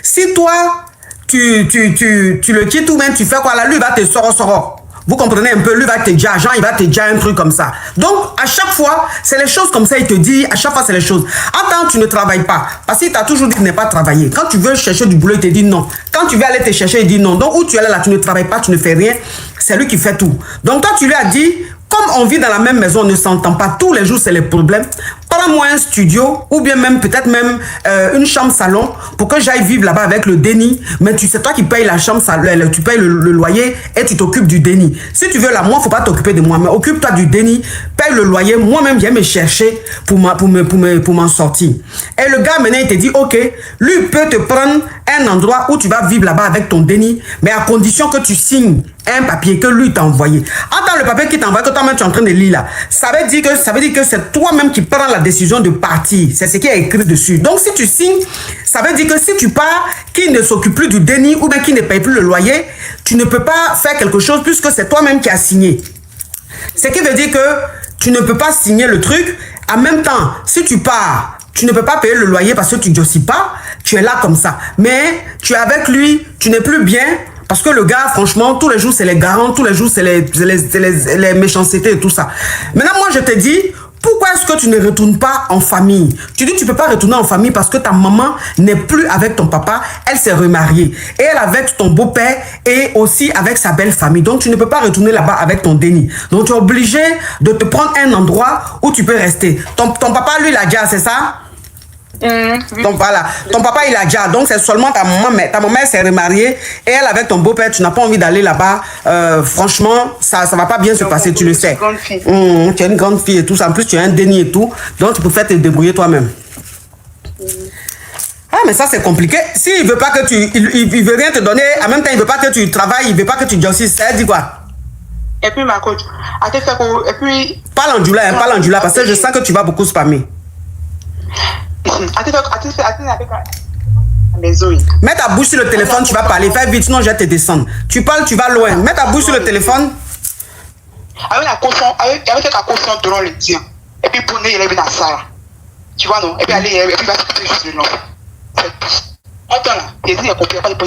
A: si toi, tu le quittes ou même tu fais quoi là, lui, il va te soro. Vous comprenez un peu, lui va te dire, il va te dire un truc comme ça. Donc, à chaque fois, c'est les choses comme ça, il te dit, à chaque fois, c'est les choses. Attends, tu ne travailles pas. Parce qu'il t'a toujours dit qu'il n'est pas travaillé. Quand tu veux chercher du boulot, il te dit non. Quand tu veux aller te chercher, il dit non. Donc, où tu es là, tu ne travailles pas, tu ne fais rien. C'est lui qui fait tout. Donc, toi, tu lui as dit, comme on vit dans la même maison, on ne s'entend pas tous les jours, c'est les problèmes. Prends-moi un studio ou bien même peut-être même une chambre salon pour que j'aille vivre là-bas avec le déni. Mais c'est toi qui payes la chambre salon, tu payes le loyer et tu t'occupes du déni. Si tu veux là, moi, il ne faut pas t'occuper de moi, mais occupe-toi du déni, paye le loyer. Moi-même, viens me chercher pour m'en sortir. Et le gars maintenant, il te dit, ok, lui peut te prendre un endroit où tu vas vivre là-bas avec ton déni, mais à condition que tu signes un papier que lui t'a envoyé. Attends, le papier qui t'a envoyé, que toi-même tu es en train de lire là, ça veut dire que c'est toi-même qui prends la décision de partir. C'est ce qui est écrit dessus. Donc, si tu signes, ça veut dire que si tu pars, qui ne s'occupe plus du déni ou bien qui ne paye plus le loyer, tu ne peux pas faire quelque chose puisque c'est toi-même qui as signé. Ce qui veut dire que tu ne peux pas signer le truc. En même temps, si tu pars, tu ne peux pas payer le loyer parce que tu ne dossis pas. Tu es là comme ça. Mais tu es avec lui, tu n'es plus bien. Parce que le gars, franchement, tous les jours, c'est les garants, tous les jours, c'est les méchancetés et tout ça. Maintenant, moi, je te dis, pourquoi est-ce que tu ne retournes pas en famille? Tu dis que tu ne peux pas retourner en famille parce que ta maman n'est plus avec ton papa, elle s'est remariée. Et elle avec ton beau-père et aussi avec sa belle famille. Donc, tu ne peux pas retourner là-bas avec ton déni. Donc, tu es obligé de te prendre un endroit où tu peux rester. Ton papa, lui, il a déjà, c'est ça? Donc voilà, ton papa il a déjà, donc c'est seulement ta maman, mais ta maman s'est remariée et elle avec ton beau-père, tu n'as pas envie d'aller là-bas. Franchement, ça va pas bien se passer, tu le sais. Tu es une grande fille et tout ça, en plus tu as un déni et tout, donc tu peux faire te débrouiller toi-même. Ah mais ça c'est compliqué. S'il veut pas que il veut rien te donner, en même temps il veut pas que tu travailles, il veut pas que tu jossisses, ça dit quoi?
G: Et puis ma coach, et puis...
A: Parle en Jula, parce que je sens que tu vas beaucoup spammer. Mets ta bouche sur le téléphone, tu vas parler. Fais vite, sinon je vais te descendre. Tu parles, tu vas loin. Mets ta bouche sur le téléphone.
G: Avec la caution devant le tien. Et puis pour nous, il est venu à ça. Tu vois, non? Et puis aller, et puis il va s'occuper juste de l'enfant. Attends là, il dit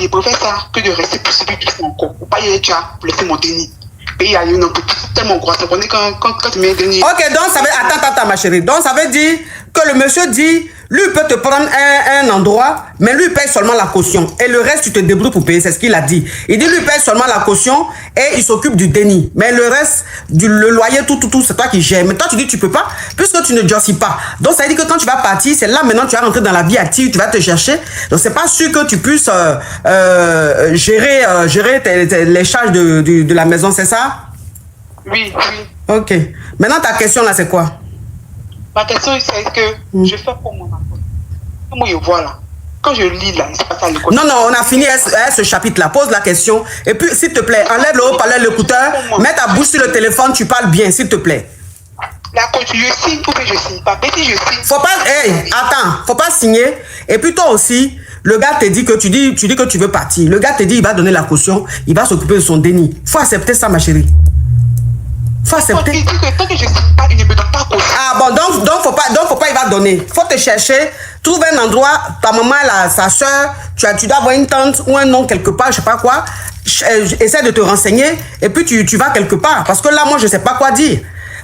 G: il préfère ça que de rester pour celui qui fait encore. Pour pas y aller, tu as laissé mon déni. Et il y a eu un peu tellement gros. Ça prenait quand tu mets un déni.
A: Ok, donc ça veut. Attends, ma chérie. Donc ça veut dire que le monsieur dit Lui, il peut te prendre un endroit, mais lui, il paye seulement la caution. Et le reste, tu te débrouilles pour payer, c'est ce qu'il a dit. Il dit, lui, il paye seulement la caution et il s'occupe du déni. Mais le reste, le loyer, tout, c'est toi qui gères. Mais toi, tu dis, tu peux pas, puisque tu ne durcis pas. Donc, ça veut dire que quand tu vas partir, c'est là maintenant, tu vas rentrer dans la vie active, tu vas te chercher. Donc, c'est pas sûr que tu puisses gérer les charges de la maison, c'est ça?
G: Oui, oui.
A: Ok. Maintenant, ta question, là, c'est quoi?
G: Ma question, c'est que je fais pour mon enfant. Moi, je vois là. Quand je lis là, il se passe à l'école.
A: Non, on a fini ce chapitre-là. Pose la question. Et puis, s'il te plaît, enlève le haut-parleur, l'écouteur, mets ta bouche sur le téléphone, tu parles bien, s'il te plaît.
G: La coach, je signe ou que je signe pas. Si je signe.
A: Faut pas, attends, faut pas signer. Et puis toi aussi, le gars te dit que tu dis que tu veux partir. Le gars te dit il va donner la caution, il va s'occuper de son déni. Faut accepter ça, ma chérie. Faut accepter.
G: Il dit que tant que je signe pas, il ne me donne pas caution.
A: Ah bon, donc faut pas, il va donner. Faut te chercher, trouve un endroit, ta maman, sa soeur, tu dois avoir une tante ou un nom quelque part, je sais pas quoi. Essaie de te renseigner et puis tu vas quelque part. Parce que là, moi, je sais pas quoi dire.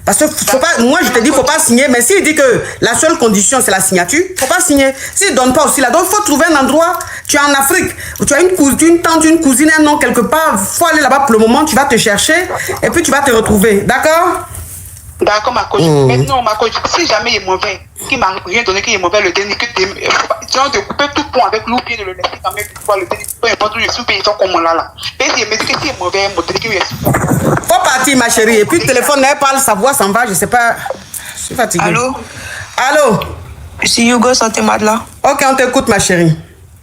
A: Parce que faut pas, moi je te dis faut pas signer, mais s'il dit que la seule condition c'est la signature, faut pas signer. S'il donne pas aussi là, donc il faut trouver un endroit. Tu es en Afrique, tu as une tante, une cousine, un nom quelque part, faut aller là-bas pour le moment, tu vas te chercher et puis tu vas te retrouver, d'accord?
G: D'accord, ma coach. Maintenant, ma coach, si jamais il est mauvais, qu'il m'a rien donné, qu'il est mauvais, le déni, que tu as de couper tout pont avec l'eau, puis de le laisser quand même pouvoir le déni, peu importe où je suis, ils sont comme là. Mais s'il me dit que s'il est mauvais, mon déni, qu'il est
A: faut partir, ma chérie. Et puis le téléphone, elle parle, sa voix s'en va, je sais pas. Je suis fatiguée.
B: Allô?
A: Allô?
B: Je suis Hugo Santé-Mad là.
A: Ok, on t'écoute, ma chérie.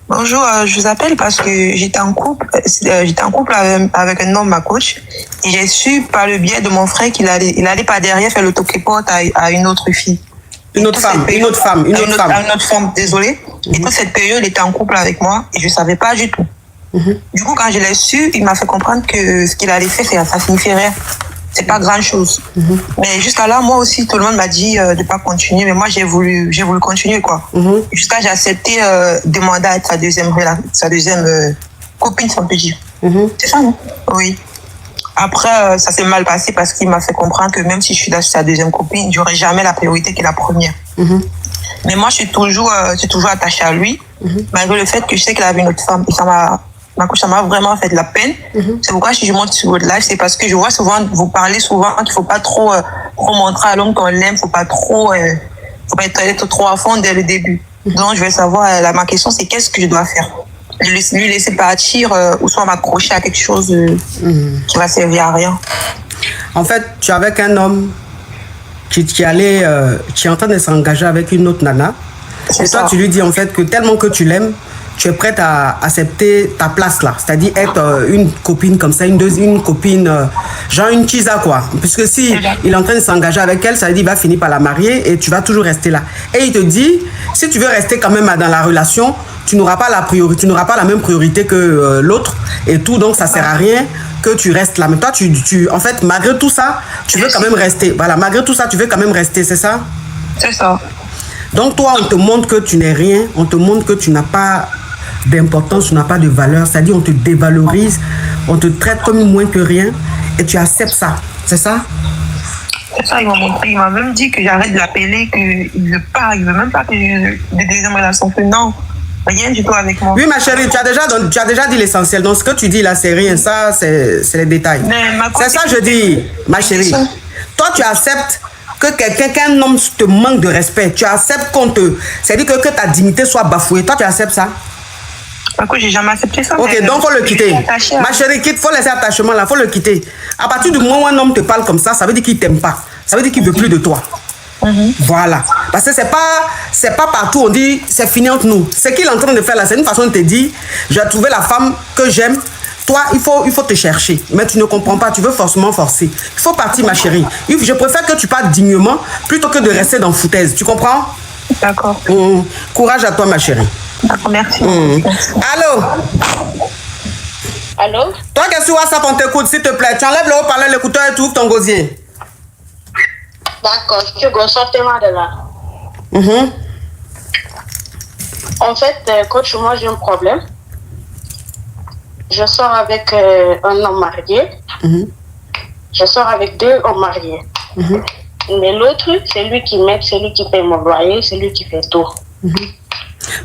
B: Bonjour, je vous appelle parce que j'étais en couple avec un homme, ma coach, et j'ai su par le biais de mon frère qu'il allait pas derrière faire l'autocripote à une autre fille.
A: Une autre femme,
B: désolée. Et toute cette période, il était en couple avec moi et je savais pas du tout. Du coup, quand je l'ai su, il m'a fait comprendre que ce qu'il allait faire, ça signifie rien. C'est pas grand chose. Mais jusqu'à là, moi aussi, tout le monde m'a dit de pas continuer, mais moi j'ai voulu continuer quoi. Jusqu'à j'ai accepté demander à être sa deuxième copine, si on peut dire. C'est ça, non? Oui. Après, ça s'est mal passé parce qu'il m'a fait comprendre que même si je suis sa deuxième copine, j'aurai jamais la priorité qui est la première. Mais moi, je suis toujours attachée à lui, malgré le fait que je sais qu'il avait une autre femme. Et ça m'a vraiment fait de la peine. C'est pourquoi si je monte sur votre live, c'est parce que je vois souvent, vous parlez souvent qu'il ne faut pas trop montrer à l'homme qu'on l'aime, faut pas être trop à fond dès le début. Donc, je vais savoir, ma question, c'est qu'est-ce que je dois faire? Lui laisser partir ou soit m'accrocher à quelque chose qui va servir à rien.
A: En fait, tu es avec un homme qui est en train de s'engager avec une autre nana. Et toi, tu lui dis en fait que tellement que tu l'aimes, tu es prête à accepter ta place là. C'est-à-dire être une copine comme ça, une copine, genre une chisa quoi. Puisque si il est en train de s'engager avec elle, ça veut dire qu'il va finir par la marier et tu vas toujours rester là. Et il te dit, si tu veux rester quand même dans la relation, tu n'auras pas la même priorité que l'autre et tout, donc ça sert à rien que tu restes là. Mais toi, en fait, malgré tout ça, tu veux quand même rester. Voilà, malgré tout ça, tu veux quand même rester, c'est ça?
B: C'est ça.
A: Donc toi, on te montre que tu n'es rien, on te montre que tu n'as pas d'importance, tu n'as pas de valeur, c'est-à-dire on te dévalorise, on te traite comme moins que rien et tu acceptes ça, c'est ça?
B: C'est ça, il m'a même dit que j'arrête de l'appeler, qu'il veut pas, il veut même pas que je des deuxième relation, que non, rien du tout avec moi.
A: Oui ma chérie, tu as déjà dit l'essentiel, donc ce que tu dis là c'est rien, ça c'est les détails. C'est ça je dis, ma chérie. Toi tu acceptes que qu'un homme te manque de respect, tu acceptes c'est-à-dire que ta dignité soit bafouée, toi tu acceptes ça?
B: Pourquoi j'ai jamais accepté ça?
A: Ok, donc faut le quitter. Ma chérie, faut laisser attachement là, faut le quitter. À partir du moment où un homme te parle comme ça veut dire qu'il t'aime pas. Ça veut dire qu'il veut plus de toi. Voilà. Parce que c'est pas partout on dit c'est fini entre nous. Ce qu'il est en train de faire là, c'est une façon de te dire, j'ai trouvé la femme que j'aime. Toi, il faut te chercher. Mais tu ne comprends pas, tu veux forcément forcer. Il faut partir, ma chérie. Je préfère que tu partes dignement plutôt que de rester dans foutaise. Tu comprends?
B: D'accord.
A: Courage à toi, ma chérie.
B: D'accord, merci.
A: Allô?
E: Allô?
A: Toi qui es sur WhatsApp, on t'écoute, s'il te plaît. Tu enlèves le haut-parleur, l'écouteur et tu ouvres ton gosier.
E: D'accord, je suis sortez-moi de là. En fait, coach, moi j'ai un problème. Je sors avec un homme marié. Je sors avec 2 hommes mariés. Mais l'autre, c'est lui qui m'aide, c'est lui qui paye mon loyer, c'est lui qui fait tout.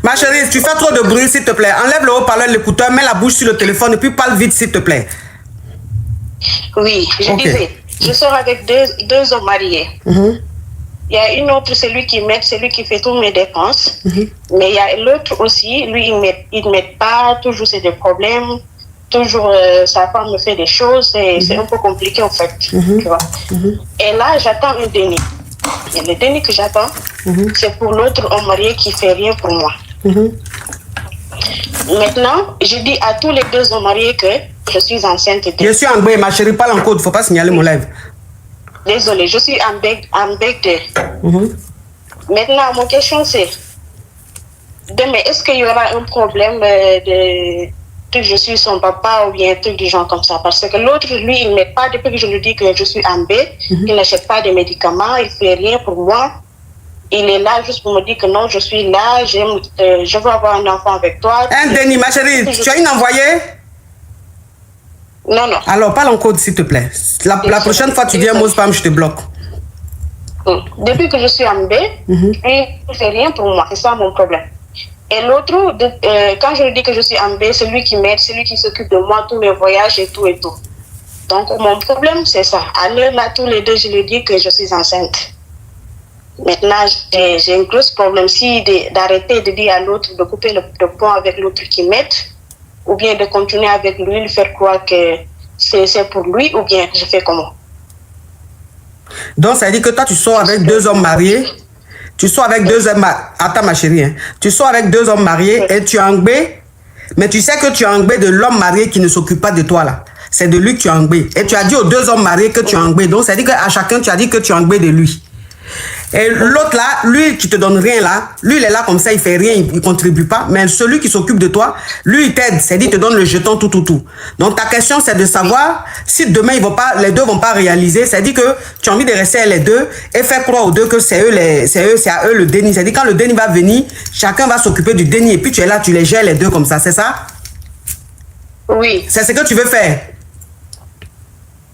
A: Ma chérie, tu fais trop de bruit, s'il te plaît. Enlève le haut-parleur, l'écouteur, mets la bouche sur le téléphone et puis parle vite, s'il te plaît.
B: Oui, je disais, je sors avec deux hommes mariés. Il y a une autre, c'est lui qui m'aide, c'est lui qui fait toutes mes dépenses. Mais il y a l'autre aussi, lui, il ne m'aide pas, toujours c'est des problèmes. Toujours, sa femme me fait des choses, c'est un peu compliqué en fait. Tu vois. Et là, j'attends un déni. Et le déni que j'attends, c'est pour l'autre homme marié qui ne fait rien pour moi. Maintenant, je dis à tous les deux hommes mariés que je suis enceinte.
A: Je suis en bain, ma chérie, parle en code, il ne faut pas signaler mon live.
B: Désolée, je suis en beg. Maintenant, mon question c'est, demain, est-ce qu'il y aura un problème de que je suis son papa ou bien un truc du genre comme ça? Parce que l'autre, lui, il ne m'aide pas depuis que je lui dis que je suis en B. Il n'achète pas de médicaments, il ne fait rien pour moi. Il est là juste pour me dire que non, je suis là, je veux avoir un enfant avec toi.
A: Un déni, ma chérie, tu as une envoyée?
B: Non.
A: Alors, parle en code, s'il te plaît. La prochaine fois, tu viens, mon spam, je te bloque.
B: Depuis que je suis en B, il ne fait rien pour moi. C'est ça mon problème. Et l'autre, quand je lui dis que je suis en B, c'est lui qui m'aide, c'est lui qui s'occupe de moi, tous mes voyages et tout et tout. Donc, mon problème, c'est ça. À l'heure là, tous les deux, je lui dis que je suis enceinte. Maintenant, j'ai un gros problème. Si d'arrêter de dire à l'autre, de couper le pont avec l'autre qui m'aide, ou bien de continuer avec lui, lui faire croire que c'est pour lui, ou bien je fais comment?
A: Donc, ça veut dire que toi, tu sors avec deux hommes mariés. Tu sors avec deux hommes mariés. Attends, ma chérie. Hein. Tu sors avec deux hommes mariés et tu es en B. Mais tu sais que tu es en B de l'homme marié qui ne s'occupe pas de toi, là. C'est de lui que tu es en B. Et tu as dit aux deux hommes mariés que tu es en B. Donc, ça veut dire qu'à chacun, tu as dit que tu es en B de lui. Et l'autre là, lui qui te donne rien là, lui il est là comme ça, il fait rien, il contribue pas. Mais celui qui s'occupe de toi, lui il t'aide, c'est-à-dire il te donne le jeton, tout. Donc ta question c'est de savoir si demain les deux vont pas réaliser, c'est-à-dire que tu as envie de rester les deux et faire croire aux deux que c'est à eux le déni. C'est-à-dire quand le déni va venir, chacun va s'occuper du déni et puis tu es là, tu les gères les deux comme ça, c'est ça?
B: Oui.
A: C'est ce que tu veux faire?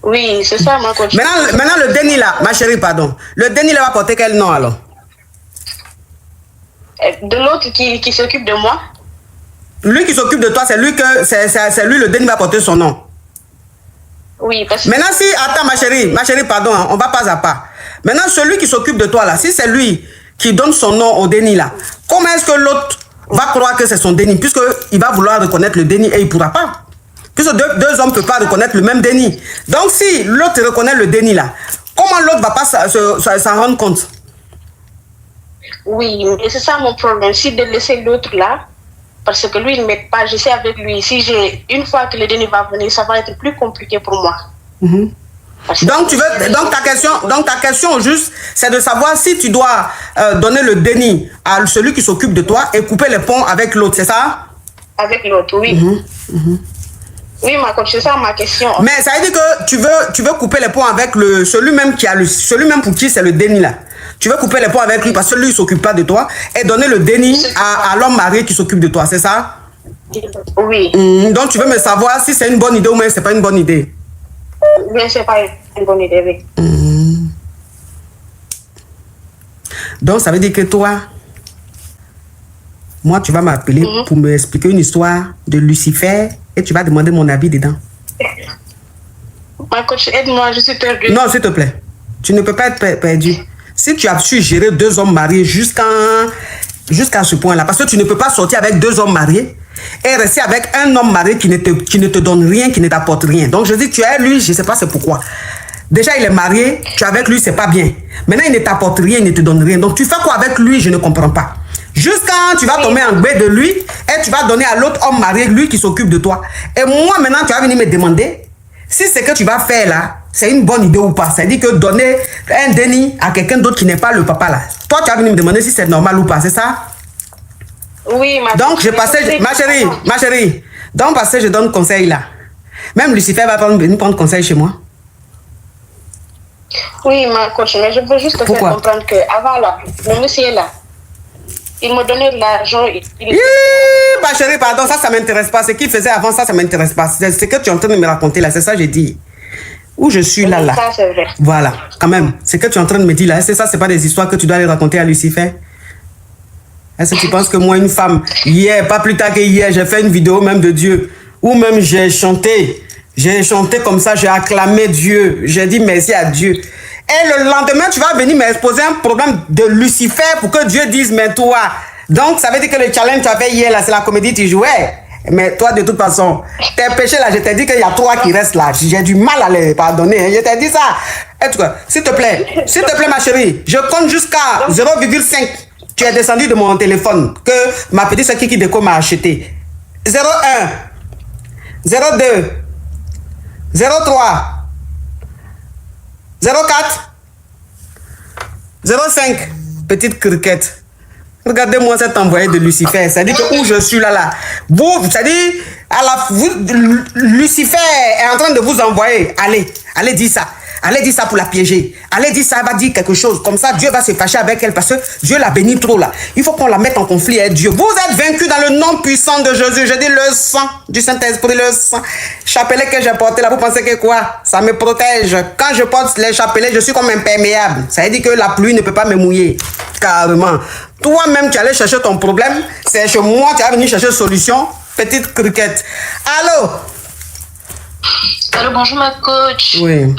B: Oui, c'est ça ma coach.
A: Maintenant le déni là, ma chérie, pardon. Le déni là va porter quel nom alors?
B: De l'autre qui s'occupe de moi.
A: Lui qui s'occupe de toi, c'est lui le déni va porter son nom.
B: Oui, parce que...
A: Maintenant si, attends ma chérie, pardon, on va pas à pas. Maintenant celui qui s'occupe de toi là, si c'est lui qui donne son nom au déni là, comment est-ce que l'autre va croire que c'est son déni? Puisqu'il va vouloir reconnaître le déni et il ne pourra pas. Puisque deux hommes ne peuvent pas reconnaître le même déni. Donc, si l'autre reconnaît le déni là, comment l'autre ne va pas s'en rendre compte?
B: Oui, et c'est ça mon problème. Si de laisser l'autre là, parce que lui, il ne m'aide pas, je sais avec lui, une fois que le déni va venir, ça va être plus compliqué pour moi.
A: Donc, ta question juste, c'est de savoir si tu dois donner le déni à celui qui s'occupe de toi et couper les ponts avec l'autre, c'est ça?
B: Avec l'autre, oui. Oui, ma coach, c'est ça ma question.
A: Mais ça veut dire que tu veux couper les ponts avec celui même pour qui c'est le déni là. Tu veux couper les ponts avec lui parce que lui, il ne s'occupe pas de toi et donner le déni à l'homme marié qui s'occupe de toi, c'est ça?
B: Oui.
A: Donc, tu veux me savoir si c'est une bonne idée ou même c'est pas une bonne idée?
B: Bien, c'est pas une bonne idée, oui.
A: Donc, ça veut dire que toi, moi, tu vas m'appeler pour m'expliquer une histoire de Lucifer et tu vas demander mon avis dedans.
B: Ma coach, aide-moi, je suis perdue.
A: Non, s'il te plaît. Tu ne peux pas être perdu. Si tu as su gérer deux hommes mariés jusqu'à ce point-là, parce que tu ne peux pas sortir avec deux hommes mariés et rester avec un homme marié qui ne te donne rien, qui ne t'apporte rien. Donc, je dis, tu es lui, je ne sais pas c'est pourquoi. Déjà, il est marié, tu es avec lui, c'est pas bien. Maintenant, il ne t'apporte rien, il ne te donne rien. Donc, tu fais quoi avec lui, je ne comprends pas. Jusqu'à tu vas tomber en baie de lui et tu vas donner à l'autre homme marié, lui qui s'occupe de toi. Et moi, maintenant, tu vas venir me demander si ce que tu vas faire là, c'est une bonne idée ou pas. C'est-à-dire que donner un déni à quelqu'un d'autre qui n'est pas le papa là. Toi, tu vas venir me demander si c'est normal ou pas, c'est ça?
B: Oui,
A: donc, ma chérie, donc parce que je donne conseil là. Même Lucifer va venir prendre conseil chez moi.
B: Oui, ma coach, mais je veux juste te faire comprendre qu'avant là, le monsieur est là. Il me donnait de l'argent.
A: Ma chérie, pardon, ça m'intéresse pas. Ce qu'il faisait avant, ça m'intéresse pas. C'est ce que tu es en train de me raconter là, c'est ça que j'ai dit. Où je suis là.
B: Ça, c'est vrai.
A: Voilà, quand même. Ce que tu es en train de me dire là, c'est ça, c'est pas des histoires que tu dois aller raconter à Lucifer? Est-ce que tu penses que moi, une femme, hier, pas plus tard que hier, j'ai fait une vidéo même de Dieu, où même j'ai chanté comme ça, j'ai acclamé Dieu, j'ai dit merci à Dieu. Et le lendemain, tu vas venir m'exposer un problème de Lucifer pour que Dieu dise, mais toi. Donc, ça veut dire que le challenge que tu as fait hier, là, c'est la comédie que tu jouais. Mais toi, de toute façon, tes péchés, là, je t'ai dit qu'il y a 3 qui restent là. J'ai du mal à les pardonner. Hein. Je t'ai dit ça. Et toi, s'il te plaît, ma chérie, je compte jusqu'à 0,5. Tu es descendu de mon téléphone que ma petite soeur Kiki Deco m'a acheté. 01, 02, 03, 04, 05, petite criquette. Regardez-moi cet envoyé de Lucifer. C'est-à-dire que où je suis là. Vous, c'est-à-dire, Lucifer est en train de vous envoyer. Allez dire ça. Allez dire ça pour la piéger. Allez dire ça, elle va dire quelque chose. Comme ça, Dieu va se fâcher avec elle parce que Dieu l'a béni trop là. Il faut qu'on la mette en conflit avec Dieu. Vous êtes vaincus dans le nom puissant de Jésus. Je dis le sang du Saint-Esprit, le sang. Chapelet que j'ai porté là, vous pensez que quoi? Ça me protège. Quand je porte les chapelets, je suis comme imperméable. Ça veut dire que la pluie ne peut pas me mouiller. Carrément. Toi-même, tu allais chercher ton problème. C'est chez moi, tu vas venir chercher solution. Petite criquette. Allô?
H: Allô, bonjour ma coach.
A: Oui.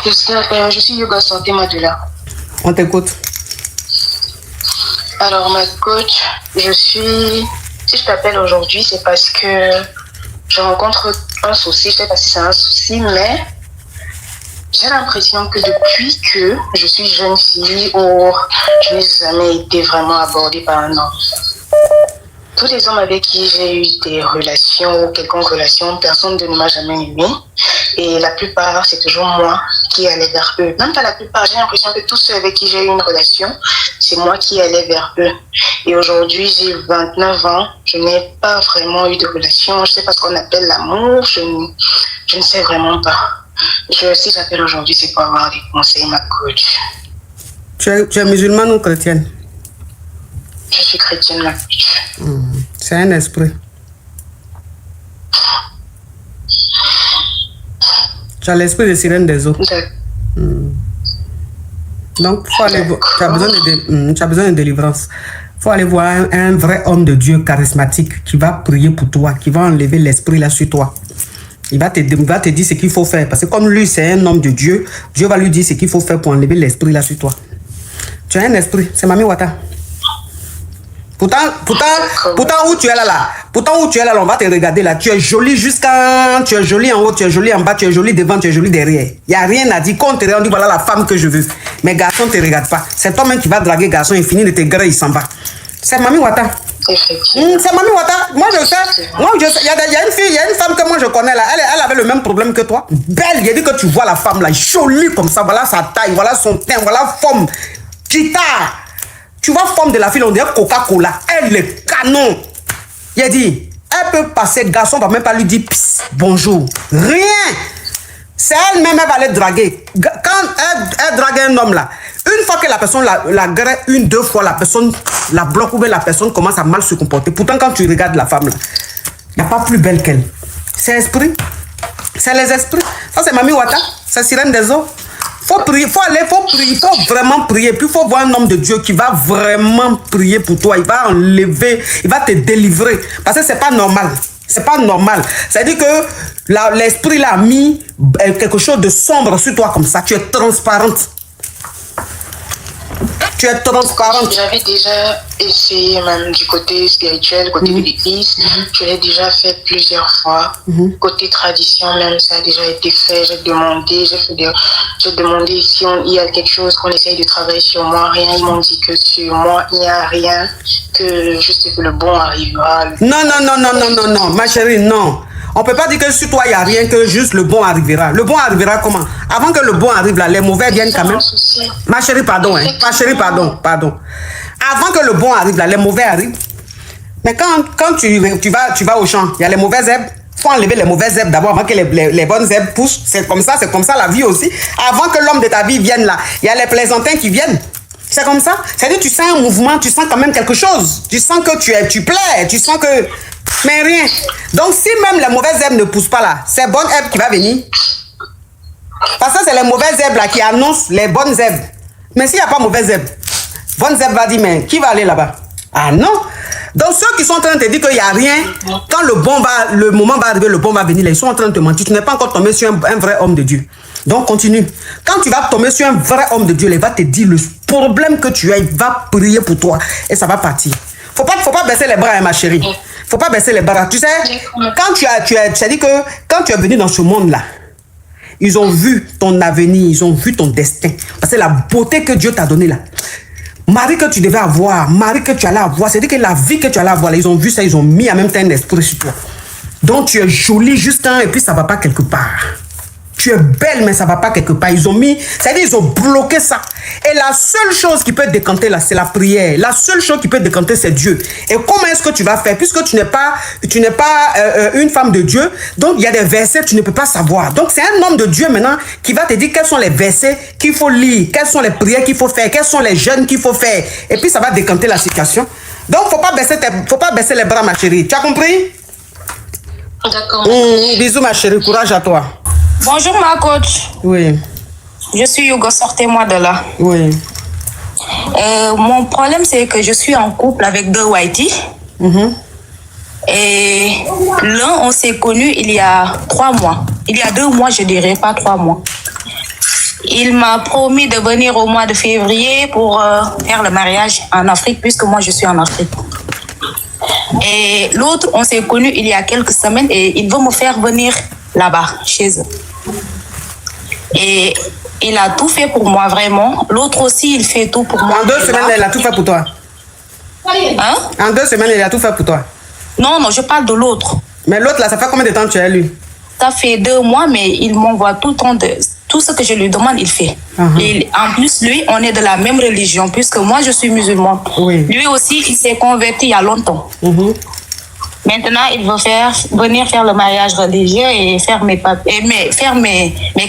H: Je suis Yoga Santé Madula.
A: On t'écoute.
H: Alors ma coach, si je t'appelle aujourd'hui, c'est parce que je rencontre un souci. Je sais pas si c'est un souci, mais j'ai l'impression que depuis que je suis jeune fille, je n'ai jamais été vraiment abordée par un homme. Tous les hommes avec qui j'ai eu des relations, quelconque relation, personne ne m'a jamais aimée. Et la plupart, c'est toujours moi qui allais vers eux. Même pas la plupart, j'ai l'impression que tous ceux avec qui j'ai eu une relation, c'est moi qui allais vers eux. Et aujourd'hui, j'ai 29 ans, je n'ai pas vraiment eu de relation. Je ne sais pas ce qu'on appelle l'amour, je ne sais vraiment pas. Si j'appelle aujourd'hui, c'est pour avoir des conseils, ma coach.
A: Tu es musulmane ou chrétienne?
H: Je suis chrétienne, ma coach.
A: C'est un esprit. Tu as l'esprit de sirène des eaux. Donc, faut aller tu as besoin de délivrance. Il faut aller voir un vrai homme de Dieu charismatique qui va prier pour toi, qui va enlever l'esprit là sur toi. Il va te dire ce qu'il faut faire. Parce que comme lui, c'est un homme de Dieu, Dieu va lui dire ce qu'il faut faire pour enlever l'esprit là sur toi. Tu as un esprit, c'est Mami Wata. Pourtant, où tu es là, on va te regarder là. Tu es jolie tu es jolie en haut, tu es jolie en bas, tu es jolie devant, tu es jolie derrière. Il n'y a rien à dire. Quand on te regarde, on dit voilà la femme que je veux. Mais garçon ne te regarde pas. C'est toi-même qui vas draguer garçon et finir de te griller, il s'en va. C'est Mami Wata.
H: C'est
A: Mami Wata. Moi, je sais. Il y a une femme que moi je connais là. Elle avait le même problème que toi. Belle. Il a dit que tu vois la femme là, jolie comme ça. Voilà sa taille, voilà son teint, voilà forme. Guitare. Tu vois forme de la fille, on dirait Coca-Cola. Elle est canon. Il a dit, elle peut passer, garçon va même pas lui dire bonjour. Rien. C'est elle-même, elle va aller draguer. Quand elle drague un homme là, une fois que la personne la grée, 1-2 fois, la personne la bloque ou bien la personne commence à mal se comporter. Pourtant, quand tu regardes la femme là, il n'y a pas plus belle qu'elle. C'est l'esprit. C'est les esprits. Ça, c'est Mami Wata. C'est sirène des eaux. Faut prier, faut vraiment prier. Puis il faut voir un homme de Dieu qui va vraiment prier pour toi. Il va enlever, il va te délivrer. Parce que c'est pas normal. C'est pas normal. C'est-à-dire que l'esprit l'a mis quelque chose de sombre sur toi comme ça. Tu es transparente. Tu es transparente.
H: J'avais déjà essayé même du côté spirituel, côté de l'église. Je l'ai déjà fait plusieurs fois. Côté tradition même, ça a déjà été fait. J'ai demandé s'il y a quelque chose qu'on essaye de travailler sur moi. Rien, ils m'ont dit que sur moi, il n'y a rien. Que juste que le bon arrivera.
A: Non, ma chérie, non. On ne peut pas dire que sur toi, il n'y a rien, que juste le bon arrivera. Le bon arrivera comment? Avant que le bon arrive là, les mauvais viennent quand même. Ma chérie, pardon. Ma chérie, pardon. Avant que le bon arrive là, les mauvais arrivent. Mais quand tu vas au champ, il y a les mauvaises herbes. Il faut enlever les mauvaises herbes d'abord avant que les bonnes herbes poussent. C'est comme ça la vie aussi. Avant que l'homme de ta vie vienne là, il y a les plaisantins qui viennent. C'est comme ça. C'est-à-dire tu sens un mouvement, tu sens quand même quelque chose. Tu sens que tu plais, tu sens que... Mais rien. Donc si même les mauvaises herbes ne poussent pas là, c'est bonne herbe qui va venir. Parce que c'est les mauvaises herbes là qui annoncent les bonnes herbes. Mais s'il n'y a pas mauvaise herbe, Von Zeb va dire, mais qui va aller là-bas? Ah non. Donc ceux qui sont en train de te dire qu'il n'y a rien, quand le moment va arriver, le bon va venir, là, ils sont en train de te mentir. Tu n'es pas encore tombé sur un vrai homme de Dieu. Donc continue. Quand tu vas tomber sur un vrai homme de Dieu, il va te dire le problème que tu as, il va prier pour toi et ça va partir. Faut pas baisser les bras, hein, ma chérie. Faut pas baisser les bras. Tu sais, quand tu as dit que quand tu es venu dans ce monde-là, ils ont vu ton avenir, ils ont vu ton destin. Parce que la beauté que Dieu t'a donnée là. Mari que tu devais avoir, mari que tu allais avoir, c'est-à-dire que la vie que tu allais avoir, là, ils ont vu ça, ils ont mis en même temps un esprit sur toi. Donc tu es jolie juste un et puis ça va pas quelque part. Tu es belle mais ça va pas quelque part. Ils ont mis, c'est-à-dire ils ont bloqué ça. Et la seule chose qui peut décanter là, c'est la prière. La seule chose qui peut décanter, c'est Dieu. Et comment est-ce que tu vas faire? Puisque tu n'es pas une femme de Dieu, donc il y a des versets que tu ne peux pas savoir. Donc c'est un homme de Dieu maintenant qui va te dire quels sont les versets qu'il faut lire, quelles sont les prières qu'il faut faire, quels sont les jeûnes qu'il faut faire. Et puis ça va décanter la situation. Donc faut pas baisser les bras, ma chérie. Tu as compris?
H: D'accord.
A: Bisous, ma chérie. Courage à toi.
B: Bonjour ma coach.
A: Oui.
B: Je suis Hugo, sortez-moi de là.
A: Oui.
B: Mon problème c'est que je suis en couple avec deux Whitey. Et l'un, on s'est connus il y a 3 mois. Il y a 2 mois, je dirais, pas 3 mois. Il m'a promis de venir au mois de février pour faire le mariage en Afrique, puisque moi je suis en Afrique. Et l'autre, on s'est connus il y a quelques semaines et il veut me faire venir là-bas, chez eux. Et il a tout fait pour moi, vraiment. L'autre aussi, il fait tout pour moi.
A: En 2 semaines, il a tout fait pour toi.
B: Hein?
A: En 2 semaines, il a tout fait pour toi.
B: Non, je parle de l'autre.
A: Mais l'autre, là, ça fait combien de temps que tu es lui?
B: Ça fait 2 mois, mais il m'envoie tout le temps tout ce que je lui demande, il fait. Et en plus, lui, on est de la même religion, puisque moi, je suis musulmane.
A: Oui.
B: Lui aussi, il s'est converti il y a longtemps. Maintenant, il veut venir faire le mariage religieux et faire mes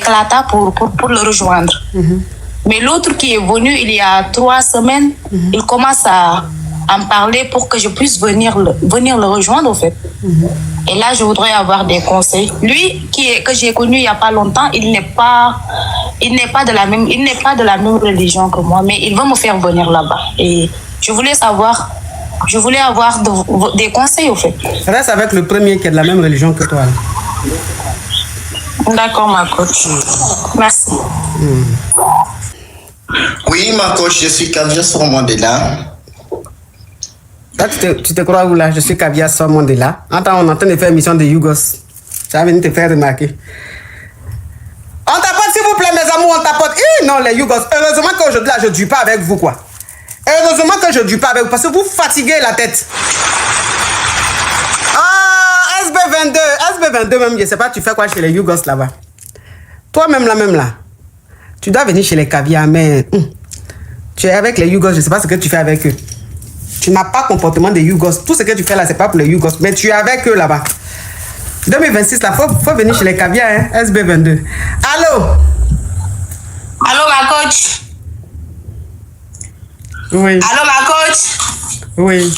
B: clatas pour le rejoindre. Mais l'autre qui est venu il y a 3 semaines, il commence à me parler pour que je puisse venir le rejoindre, au fait. Et là, je voudrais avoir des conseils. Lui, que j'ai connu il n'y a pas longtemps, il n'est pas de la même religion que moi, mais il veut me faire venir là-bas. Et je voulais avoir des conseils, au fait.
A: Reste avec le premier qui est de la même religion que toi.
B: D'accord, ma coach. Merci.
I: Oui, ma coach, je suis Caviar sur Mandela.
A: Là, tu te crois où là? Je suis Caviar sur Mandela. Attends, on est en train de faire émission de Yugos. Ça va venir te faire remarquer. On tapote, s'il vous plaît, mes amours, on tapote. Non, les Yugos. Heureusement qu'aujourd'hui, là, je ne dure pas avec vous, quoi. Heureusement que je ne dure pas avec vous, parce que vous fatiguez la tête. Ah, SB22, même, je sais pas, tu fais quoi chez les Yugos là-bas? Toi-même, là. Tu dois venir chez les Caviar, mais tu es avec les Yugos, je ne sais pas ce que tu fais avec eux. Tu n'as pas comportement des Yugos. Tout ce que tu fais là, c'est pas pour les Yugos, mais tu es avec eux là-bas. 2026, là, faut venir chez les Caviar, hein, SB22. Allô?
B: Allô, ma coach?
A: Oui.
B: Allô, ma coach?
A: Oui.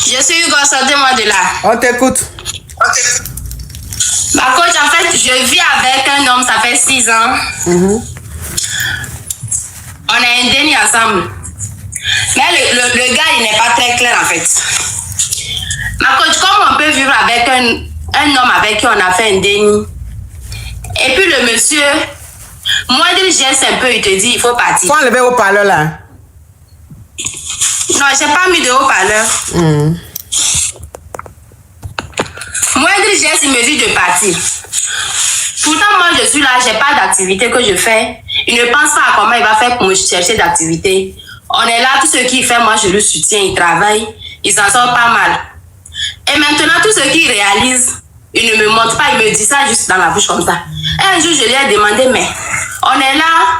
B: Je suis Hugo, sortez-moi de là.
A: On t'écoute.
B: Ma coach, en fait, je vis avec un homme, ça fait 6 ans. On a un déni ensemble. Mais le gars, il n'est pas très clair, en fait. Ma coach, comment on peut vivre avec un homme avec qui on a fait un déni? Et puis le monsieur, moindre geste un peu, il te dit, il faut partir.
A: Faut enlever au parleur là.
B: Non, j'ai pas mis de haut-parleur. Moindre geste, il me dit de partir. Pourtant, moi, je suis là, j'ai pas d'activité que je fais. Il ne pense pas à comment il va faire pour me chercher d'activité. On est là, tout ce qu'il fait, moi, je le soutiens. Il travaille, il s'en sort pas mal. Et maintenant, tout ce qu'il réalise, il ne me montre pas, il me dit ça juste dans la bouche comme ça. Et un jour, je lui ai demandé, mais on est là,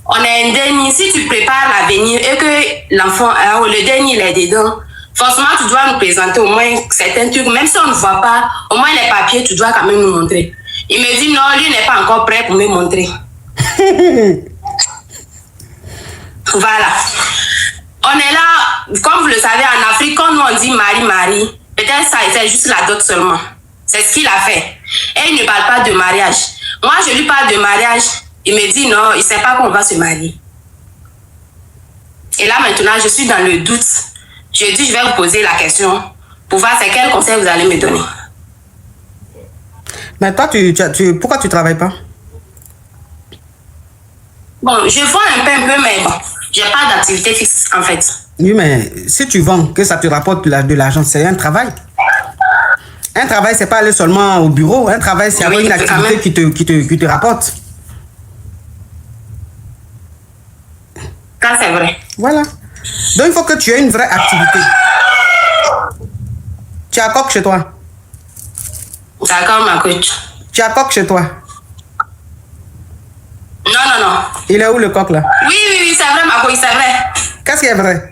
B: on a un déni. Si tu prépares l'avenir et que l'enfant, le déni, il est dedans, forcément, tu dois nous présenter au moins certains trucs. Même si on ne voit pas, au moins les papiers, tu dois quand même nous montrer. Il me dit, non, lui n'est pas encore prêt pour me montrer. Voilà. On est là, comme vous le savez, en Afrique, quand nous on dit mari, peut-être ça, c'est juste la dot seulement. C'est ce qu'il a fait. Et il ne parle pas de mariage. Moi, je lui parle de mariage. Il me dit non, il ne sait pas qu'on va se marier.
J: Et là, maintenant, je suis dans le doute. Je dis, je vais vous poser la question pour voir c'est quel conseil vous allez me donner.
A: Mais toi, pourquoi tu ne travailles pas?
J: Bon, je vends un peu, mais bon, j'ai pas d'activité fixe, en fait.
A: Oui, mais si tu vends, que ça te rapporte de l'argent, c'est un travail. Un travail, c'est pas aller seulement au bureau. Un travail, c'est avoir une activité qui te rapporte.
J: Ça, c'est vrai.
A: Voilà. Donc, il faut que tu aies une vraie activité. Tu as coq chez toi?
J: D'accord, ma coach.
A: Tu as coq chez toi?
J: Non.
A: Il est où le coq là?
J: Oui, c'est vrai, ma coach, c'est vrai.
A: Qu'est-ce qui est vrai?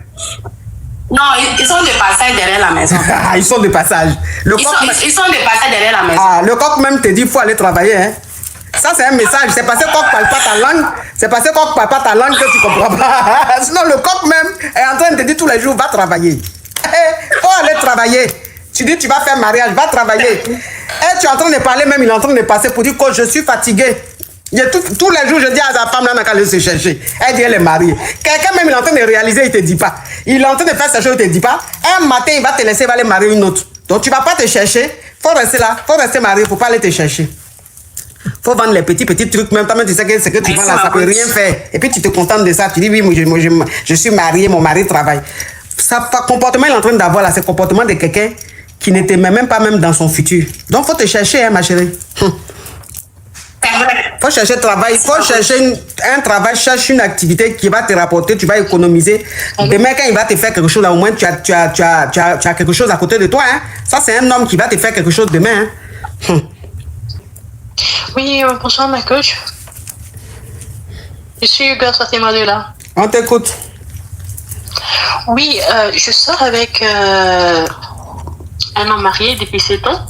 J: Non, ils sont de passage derrière la maison.
A: Ils sont de passage.
J: Ils sont de passage derrière la maison.
A: Ah, le coq même te dit qu'il faut aller travailler. Hein? Ça, c'est un message. C'est parce que coq parle pas ta langue. C'est parce que coq parle pas ta langue que tu comprends pas. Sinon, le coq même est en train de te dire tous les jours, va travailler. Faut aller travailler. Tu dis, tu vas faire mariage, va travailler. Et tu es en train de parler, même il est en train de passer pour dire que je suis fatigué. Tous les jours, je dis à sa femme, là, n'a qu'à aller se chercher. Elle dit, elle est mariée. Quelqu'un même, il est en train de réaliser, il ne te dit pas. Il est en train de faire sa chose, il ne te dit pas. Un matin, il va te laisser, il va aller marier une autre. Donc, tu ne vas pas te chercher. Il faut rester là, il faut rester marié, il ne faut pas aller te chercher. Il faut vendre les petits trucs, même toi, tu sais que ce que tu vends là, ça ne peut rien faire. Et puis, tu te contentes de ça. Tu dis, oui, je suis marié, mon mari travaille. Ça, comportement, il est en train d'avoir là, c'est le comportement de quelqu'un qui n'était même pas même dans son futur. Donc, il faut te chercher, hein, ma chérie. Faut chercher travail, faut chercher un travail, cherche une activité qui va te rapporter, tu vas économiser. Demain, quand il va te faire quelque chose, là, au moins, tu as quelque chose à côté de toi. Hein. Ça, c'est un homme qui va te faire quelque chose demain. Hein.
K: Oui, bonsoir, ma coach. Je suis Hugo Satémadela.
A: On t'écoute.
K: Oui, je sors avec un homme marié depuis 7 ans.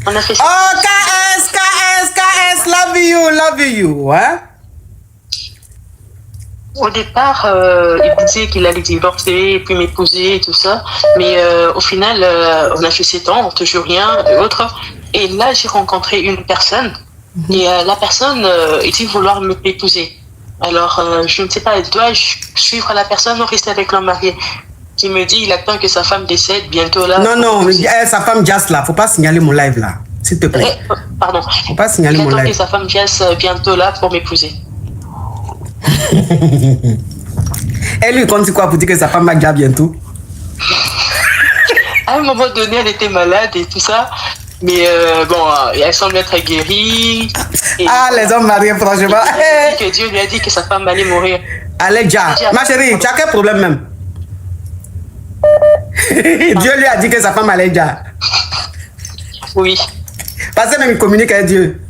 K: On a fait ça.
A: Oh, KS, love you, hein?
K: Au départ, il disait qu'il allait divorcer, puis m'épouser et tout ça. Mais au final, on a fait 7 ans, toujours rien, et autres. Et là, j'ai rencontré une personne. Et la personne, il dit vouloir m'épouser. Alors, je ne sais pas, dois-je suivre la personne ou rester avec l'homme marié? Qui me dit, il attend que sa femme décède bientôt là.
A: Non, sa femme Jazz là, faut pas signaler mon live là, s'il te plaît.
K: Pardon.
A: Faut pas signaler mon live.
K: Il attend que sa femme Jazz bientôt là pour m'épouser.
A: Elle lui compte quoi pour dire que sa femme va déjà bientôt?
K: À un moment donné, elle était malade et tout ça. Mais bon, elle semble être guérie. Et
A: les hommes mariés, franchement.
K: Que Dieu lui a dit que sa femme allait mourir.
A: Allez, déjà. Ma chérie, tu as quel problème même? Dieu lui a dit que sa femme allait déjà.
K: Oui.
A: Parce que même il communique avec Dieu.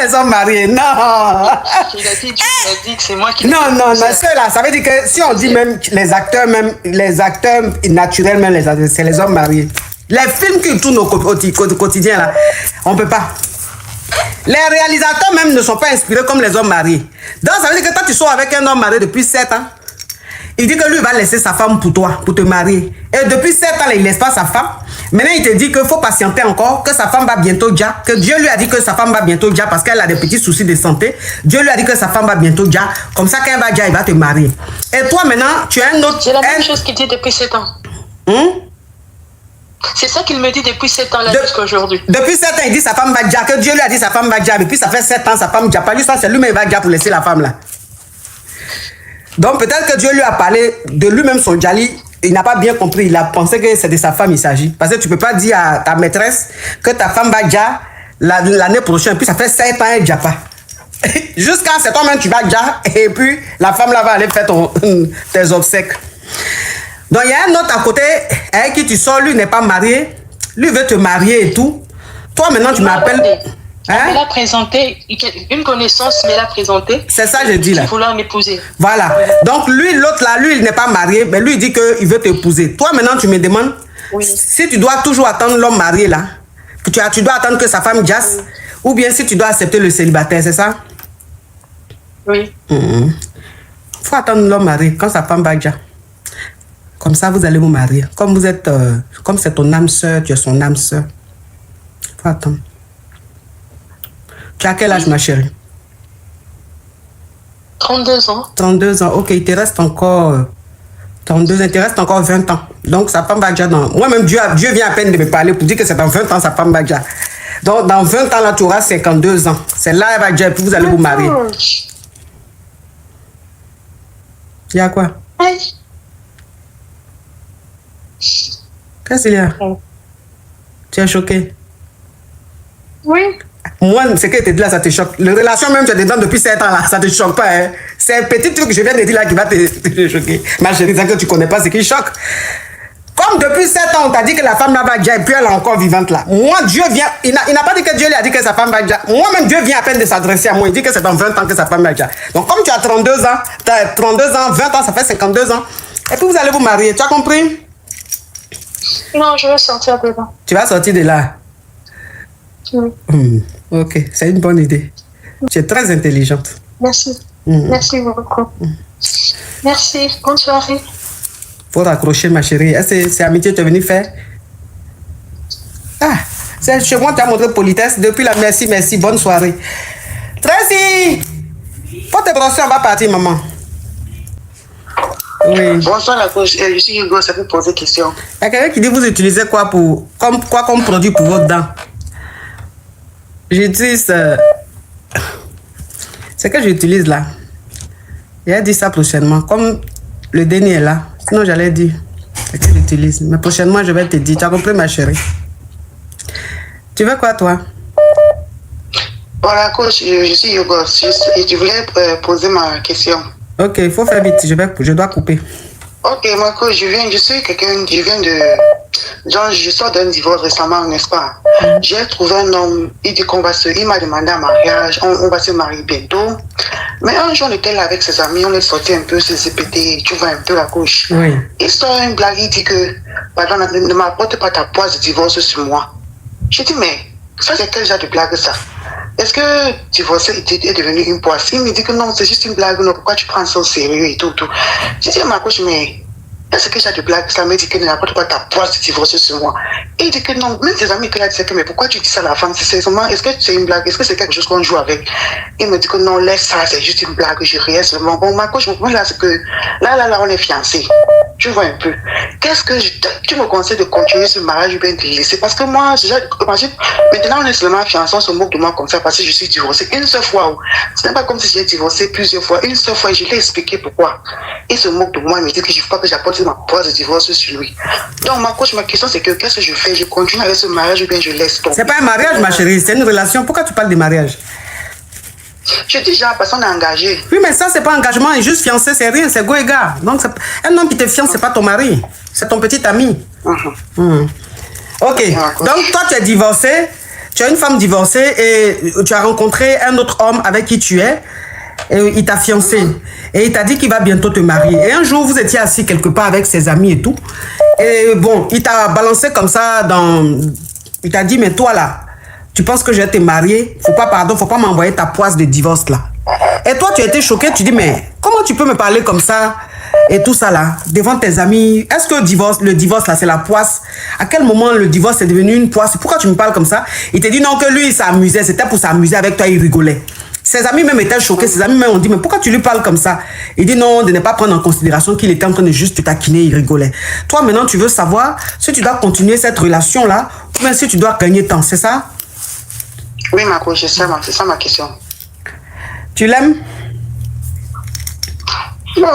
A: Les hommes mariés, non.
K: Il a dit que c'est moi qui...
A: Non, ceux-là, ça veut dire que si on dit même les acteurs naturels, même c'est les hommes mariés. Les films qui tournent au quotidien, là, on ne peut pas. Les réalisateurs même ne sont pas inspirés comme les hommes mariés. Donc, ça veut dire que toi, tu sors avec un homme marié depuis 7 ans. Il dit que lui, il va laisser sa femme pour toi, pour te marier. Et depuis 7 ans, il ne laisse pas sa femme. Maintenant, il te dit qu'il faut patienter encore, que sa femme va bientôt déjà, que Dieu lui a dit que sa femme va bientôt déjà parce qu'elle a des petits soucis de santé. Dieu lui a dit que sa femme va bientôt déjà. Comme ça, quand elle va déjà, il va te marier. Et toi, maintenant, tu as un autre...
K: C'est la même chose qu'il dit depuis 7 ans. C'est ça qu'il me dit depuis 7 ans là jusqu'à aujourd'hui. Depuis 7 ans,
A: il dit sa femme va déjà, que Dieu lui a dit sa femme va déjà. Depuis ça fait 7 ans, sa femme déjà. Pas lui, ça c'est lui-même, il va déjà pour laisser la femme là. Donc peut-être que Dieu lui a parlé de lui-même son Djali. Il n'a pas bien compris. Il a pensé que c'est de sa femme il s'agit. Parce que tu ne peux pas dire à ta maîtresse que ta femme va déjà l'année prochaine. Puis ça fait 7 ans, elle ne déjà pas. Jusqu'à cet moment, tu vas déjà. Et puis la femme là va aller faire tes obsèques. Donc il y a un autre à côté avec qui tu sors. Lui n'est pas marié. Lui veut te marier et tout. Toi maintenant tu m'appelles.
K: Hein? Elle a présenté une connaissance, mais elle a présenté.
A: C'est ça, je dis là.
K: Il voulait m'épouser.
A: Voilà. Donc, lui, l'autre là, lui, il n'est pas marié, mais lui, il dit qu'il veut t'épouser. Toi, maintenant, tu me demandes si tu dois toujours attendre l'homme marié là, que tu dois attendre que sa femme jasse, ou bien si tu dois accepter le célibataire, c'est ça?
K: Oui.
A: Il faut attendre l'homme marié quand sa femme va déjà. Comme ça, vous allez vous marier. Comme vous êtes, comme c'est ton âme sœur, tu es son âme sœur. Il faut attendre. Tu as quel âge, ma chérie?
K: 32 ans.
A: 32 ans, ok, il te reste encore 32 ans, il te reste encore 20 ans. Donc sa femme va déjà dans... Moi-même, Dieu vient à peine de me parler pour dire que c'est dans 20 ans, sa femme va déjà... Donc dans 20 ans, là, tu auras 52 ans. C'est là, elle va déjà, puis vous allez vous marier. Il y a quoi? Qu'est-ce qu'il y a? Tu es choqué?
E: Oui.
A: Moi, ce que tu dis là, ça te choque. La relation même, tu es dedans depuis 7 ans là, ça te choque pas. Hein? C'est un petit truc que je viens de dire là qui va te choquer. Ma chérie, c'est que tu connais pas ce qui choque. Comme depuis 7 ans, on t'a dit que la femme là va déjà et puis elle est encore vivante là. Moi, Dieu vient, il n'a pas dit que Dieu lui a dit que sa femme va déjà. Moi-même, Dieu vient à peine de s'adresser à moi. Il dit que c'est dans 20 ans que sa femme va déjà. Donc, comme tu as 32 ans, 20 ans, ça fait 52 ans. Et puis vous allez vous marier. Tu as compris?
E: Non, je veux sortir de là.
A: Tu vas sortir de là.
E: Oui.
A: Ok, c'est une bonne idée. Tu es très intelligente.
E: Merci. Merci beaucoup. Merci. Bonne soirée.
A: Faut raccrocher, ma chérie. C'est amitié que tu es venue faire? Ah, c'est chez moi, tu as montré politesse. Depuis là, merci, merci. Bonne soirée. Tracy! Faut te brosser, on va partir, maman. Oui.
G: Bonsoir, la coach. Je suis Hugo, ça peut poser question.
A: Il y a quelqu'un qui dit vous utilisez quoi comme produit pour vos dents? J'utilise ce que j'utilise là. Il a dit ça prochainement. Comme le dernier est là. Sinon, j'allais dire ce que j'utilise. Mais prochainement, je vais te dire. Tu as compris, ma chérie? Tu veux quoi, toi?
G: Voilà, coach, je suis Hugo. Et tu voulais poser ma question.
A: Ok, il faut faire vite. Je dois couper.
G: Ok, moi, coach, je suis quelqu'un, genre, je sors d'un divorce récemment, n'est-ce pas? J'ai trouvé un homme, il m'a demandé un mariage, on va se marier bientôt. Mais un jour, on était là avec ses amis, on est sorti un peu, se pété, tu vois un peu la couche.
A: Oui.
G: Il sort une blague, il dit que, pardon, ne m'apporte pas ta poisse de divorce sur moi. J'ai dit, mais ça, c'est quel genre de blague ça? Est-ce que divorcer est devenu une poisse? Il me dit que non, c'est juste une blague, non, pourquoi tu prends ça au sérieux et tout. J'ai dit à ma coach, mais est-ce que j'ai de blague? Ça me dit que n'importe quoi ta poisse de divorcer sur moi. Et il dit que non, même tes amis qui l'ont dit que mais pourquoi tu dis ça à la femme? Est-ce que c'est une blague? Est-ce que c'est quelque chose qu'on joue avec? Il me dit que non, laisse ça, c'est juste une blague, je riais seulement. Bon, ma coach, là, c'est que là, on est fiancés. Tu vois un peu. Qu'est-ce que tu me conseilles de continuer ce mariage ou bien de le laisser? Parce que moi, imagine, maintenant on est seulement fiancés, on se moque de moi comme ça parce que je suis divorcée une seule fois. Ce n'est pas comme si j'ai divorcé plusieurs fois. Une seule fois, je l'ai expliqué pourquoi. Il se moque de moi, il me dit que je ne veux pas que j'apporte ma poisse de divorce sur lui. Donc, ma coach, ma question, c'est que qu'est-ce que je fais? Je continue avec ce mariage ou bien je laisse tomber?
A: C'est pas un mariage, ma chérie, c'est une relation. Pourquoi tu parles de mariage?
G: Je dis genre, parce qu'on est engagé.
A: Oui, mais ça, c'est pas engagement, et juste fiancé, c'est rien, c'est go et gars. Donc, un homme qui te fiance, c'est pas ton mari, c'est ton petit ami. Ok, donc toi, tu es divorcé, tu as une femme divorcée et tu as rencontré un autre homme avec qui tu es, et il t'a fiancé. Et il t'a dit qu'il va bientôt te marier. Et un jour, vous étiez assis quelque part avec ses amis et tout. Et bon, il t'a balancé comme ça il t'a dit, mais toi là, tu penses que je vais te marier? Faut pas m'envoyer ta poisse de divorce là. Et toi, tu as été choqué, tu dis, mais comment tu peux me parler comme ça et tout ça là, devant tes amis? Est-ce que le divorce là, c'est la poisse? À quel moment le divorce est devenu une poisse? Pourquoi tu me parles comme ça? Il te dit non, que lui, il s'amusait, c'était pour s'amuser avec toi, il rigolait. Ses amis même étaient choqués, ses amis même ont dit, mais pourquoi tu lui parles comme ça? Il dit non, de ne pas prendre en considération qu'il était en train de juste te taquiner, il rigolait. Toi maintenant, tu veux savoir si tu dois continuer cette relation là, ou bien si tu dois gagner temps, c'est ça?
G: Oui, ma coach, c'est ça ma question.
A: Tu l'aimes?
G: Non,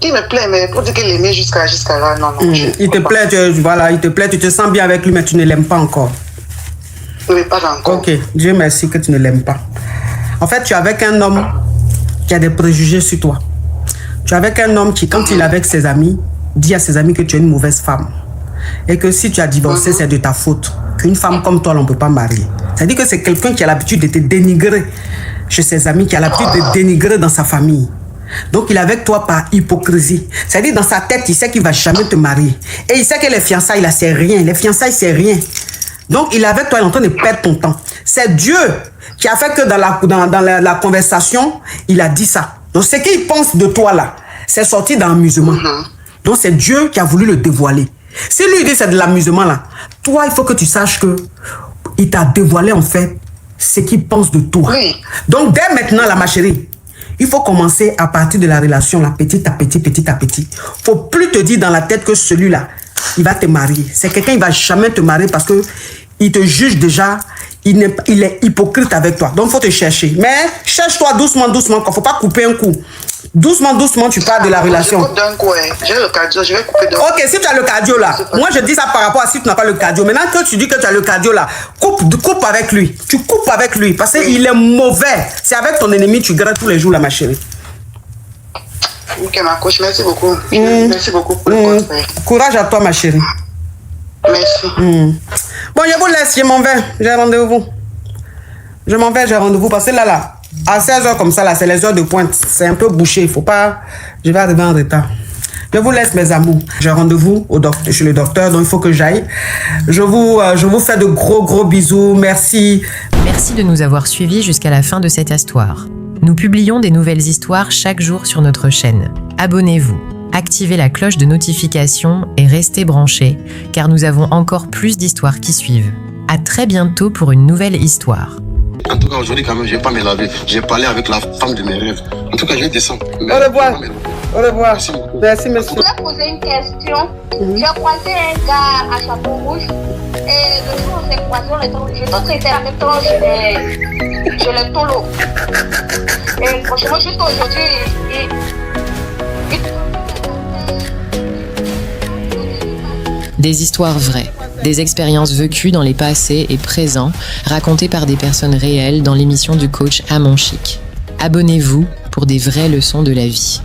G: il me plaît, mais pour dire qu'il l'aimait jusqu'à là, non.
A: Il te plaît, il te plaît, tu te sens bien avec lui, mais tu ne l'aimes pas encore.
G: Oui, pas encore.
A: Ok, Dieu merci que tu ne l'aimes pas. En fait, tu es avec un homme qui a des préjugés sur toi. Tu es avec un homme qui, quand il est avec ses amis, dit à ses amis que tu es une mauvaise femme. Et que si tu as divorcé, c'est de ta faute. Qu'une femme comme toi, on ne peut pas marier. C'est-à-dire que c'est quelqu'un qui a l'habitude de te dénigrer chez ses amis, qui a l'habitude de te dénigrer dans sa famille. Donc, il est avec toi par hypocrisie. C'est-à-dire, dans sa tête, il sait qu'il ne va jamais te marier. Et il sait que les fiançailles, là, c'est rien. Les fiançailles, c'est rien. Donc, il est avec toi, il est en train de perdre ton temps. C'est Dieu qui a fait que dans la conversation, il a dit ça. Donc, ce qu'il pense de toi, là, c'est sorti d'un amusement. Donc, c'est Dieu qui a voulu le dévoiler. Si lui dit c'est de l'amusement, là, toi, il faut que tu saches que il t'a dévoilé, en fait, ce qu'il pense de toi.
G: Oui.
A: Donc, dès maintenant, là, ma chérie, il faut commencer à partir de la relation, là, petit à petit, petit à petit. Faut plus te dire dans la tête que celui-là, il va te marier. C'est quelqu'un, il va jamais te marier parce que il te juge déjà, il est hypocrite avec toi. Donc, il faut te chercher. Mais cherche-toi doucement, doucement, il ne faut pas couper un coup. Doucement, doucement, tu parles de la relation.
G: Je coupe d'un coup, hein. J'ai le cardio, je vais couper d'un coup.
A: Ok, si tu as le cardio là, moi je dis ça par rapport à si tu n'as pas le cardio. Maintenant que tu dis que tu as le cardio là, coupe avec lui. Tu coupes avec lui parce qu'il est mauvais. C'est avec ton ennemi tu grattes tous les jours là, ma chérie.
G: Ok, ma coach, merci beaucoup. Merci beaucoup pour le conseil.
A: Courage à toi, ma chérie.
G: Merci.
A: Bon, je vous laisse, je m'en vais. J'ai rendez-vous. Je m'en vais, j'ai rendez-vous parce que là, à 16h comme ça, là, c'est les heures de pointe. C'est un peu bouché. Il faut pas. Je vais arriver en retard. Je vous laisse, mes amours. J'ai rendez-vous chez le docteur, donc il faut que j'aille. Je vous fais de gros bisous. Merci.
C: Merci de nous avoir suivis jusqu'à la fin de cette histoire. Nous publions des nouvelles histoires chaque jour sur notre chaîne. Abonnez-vous, activez la cloche de notification et restez branchés, car nous avons encore plus d'histoires qui suivent. À très bientôt pour une nouvelle histoire.
D: En tout cas, aujourd'hui, quand même, je vais pas me laver. J'ai parlé avec la femme de mes rêves. En tout cas, je vais descendre.
A: Au revoir. Au revoir. Merci, monsieur.
E: Je voulais poser une question. J'ai croisé un gars à chapeau rouge. Et le jour où on s'est croisé, j'ai tout traité en même temps, j'ai le tolo. Et franchement, juste aujourd'hui,
C: Des histoires vraies, des expériences vécues dans les passés et présents, racontées par des personnes réelles dans l'émission du coach Amon Chic. Abonnez-vous pour des vraies leçons de la vie.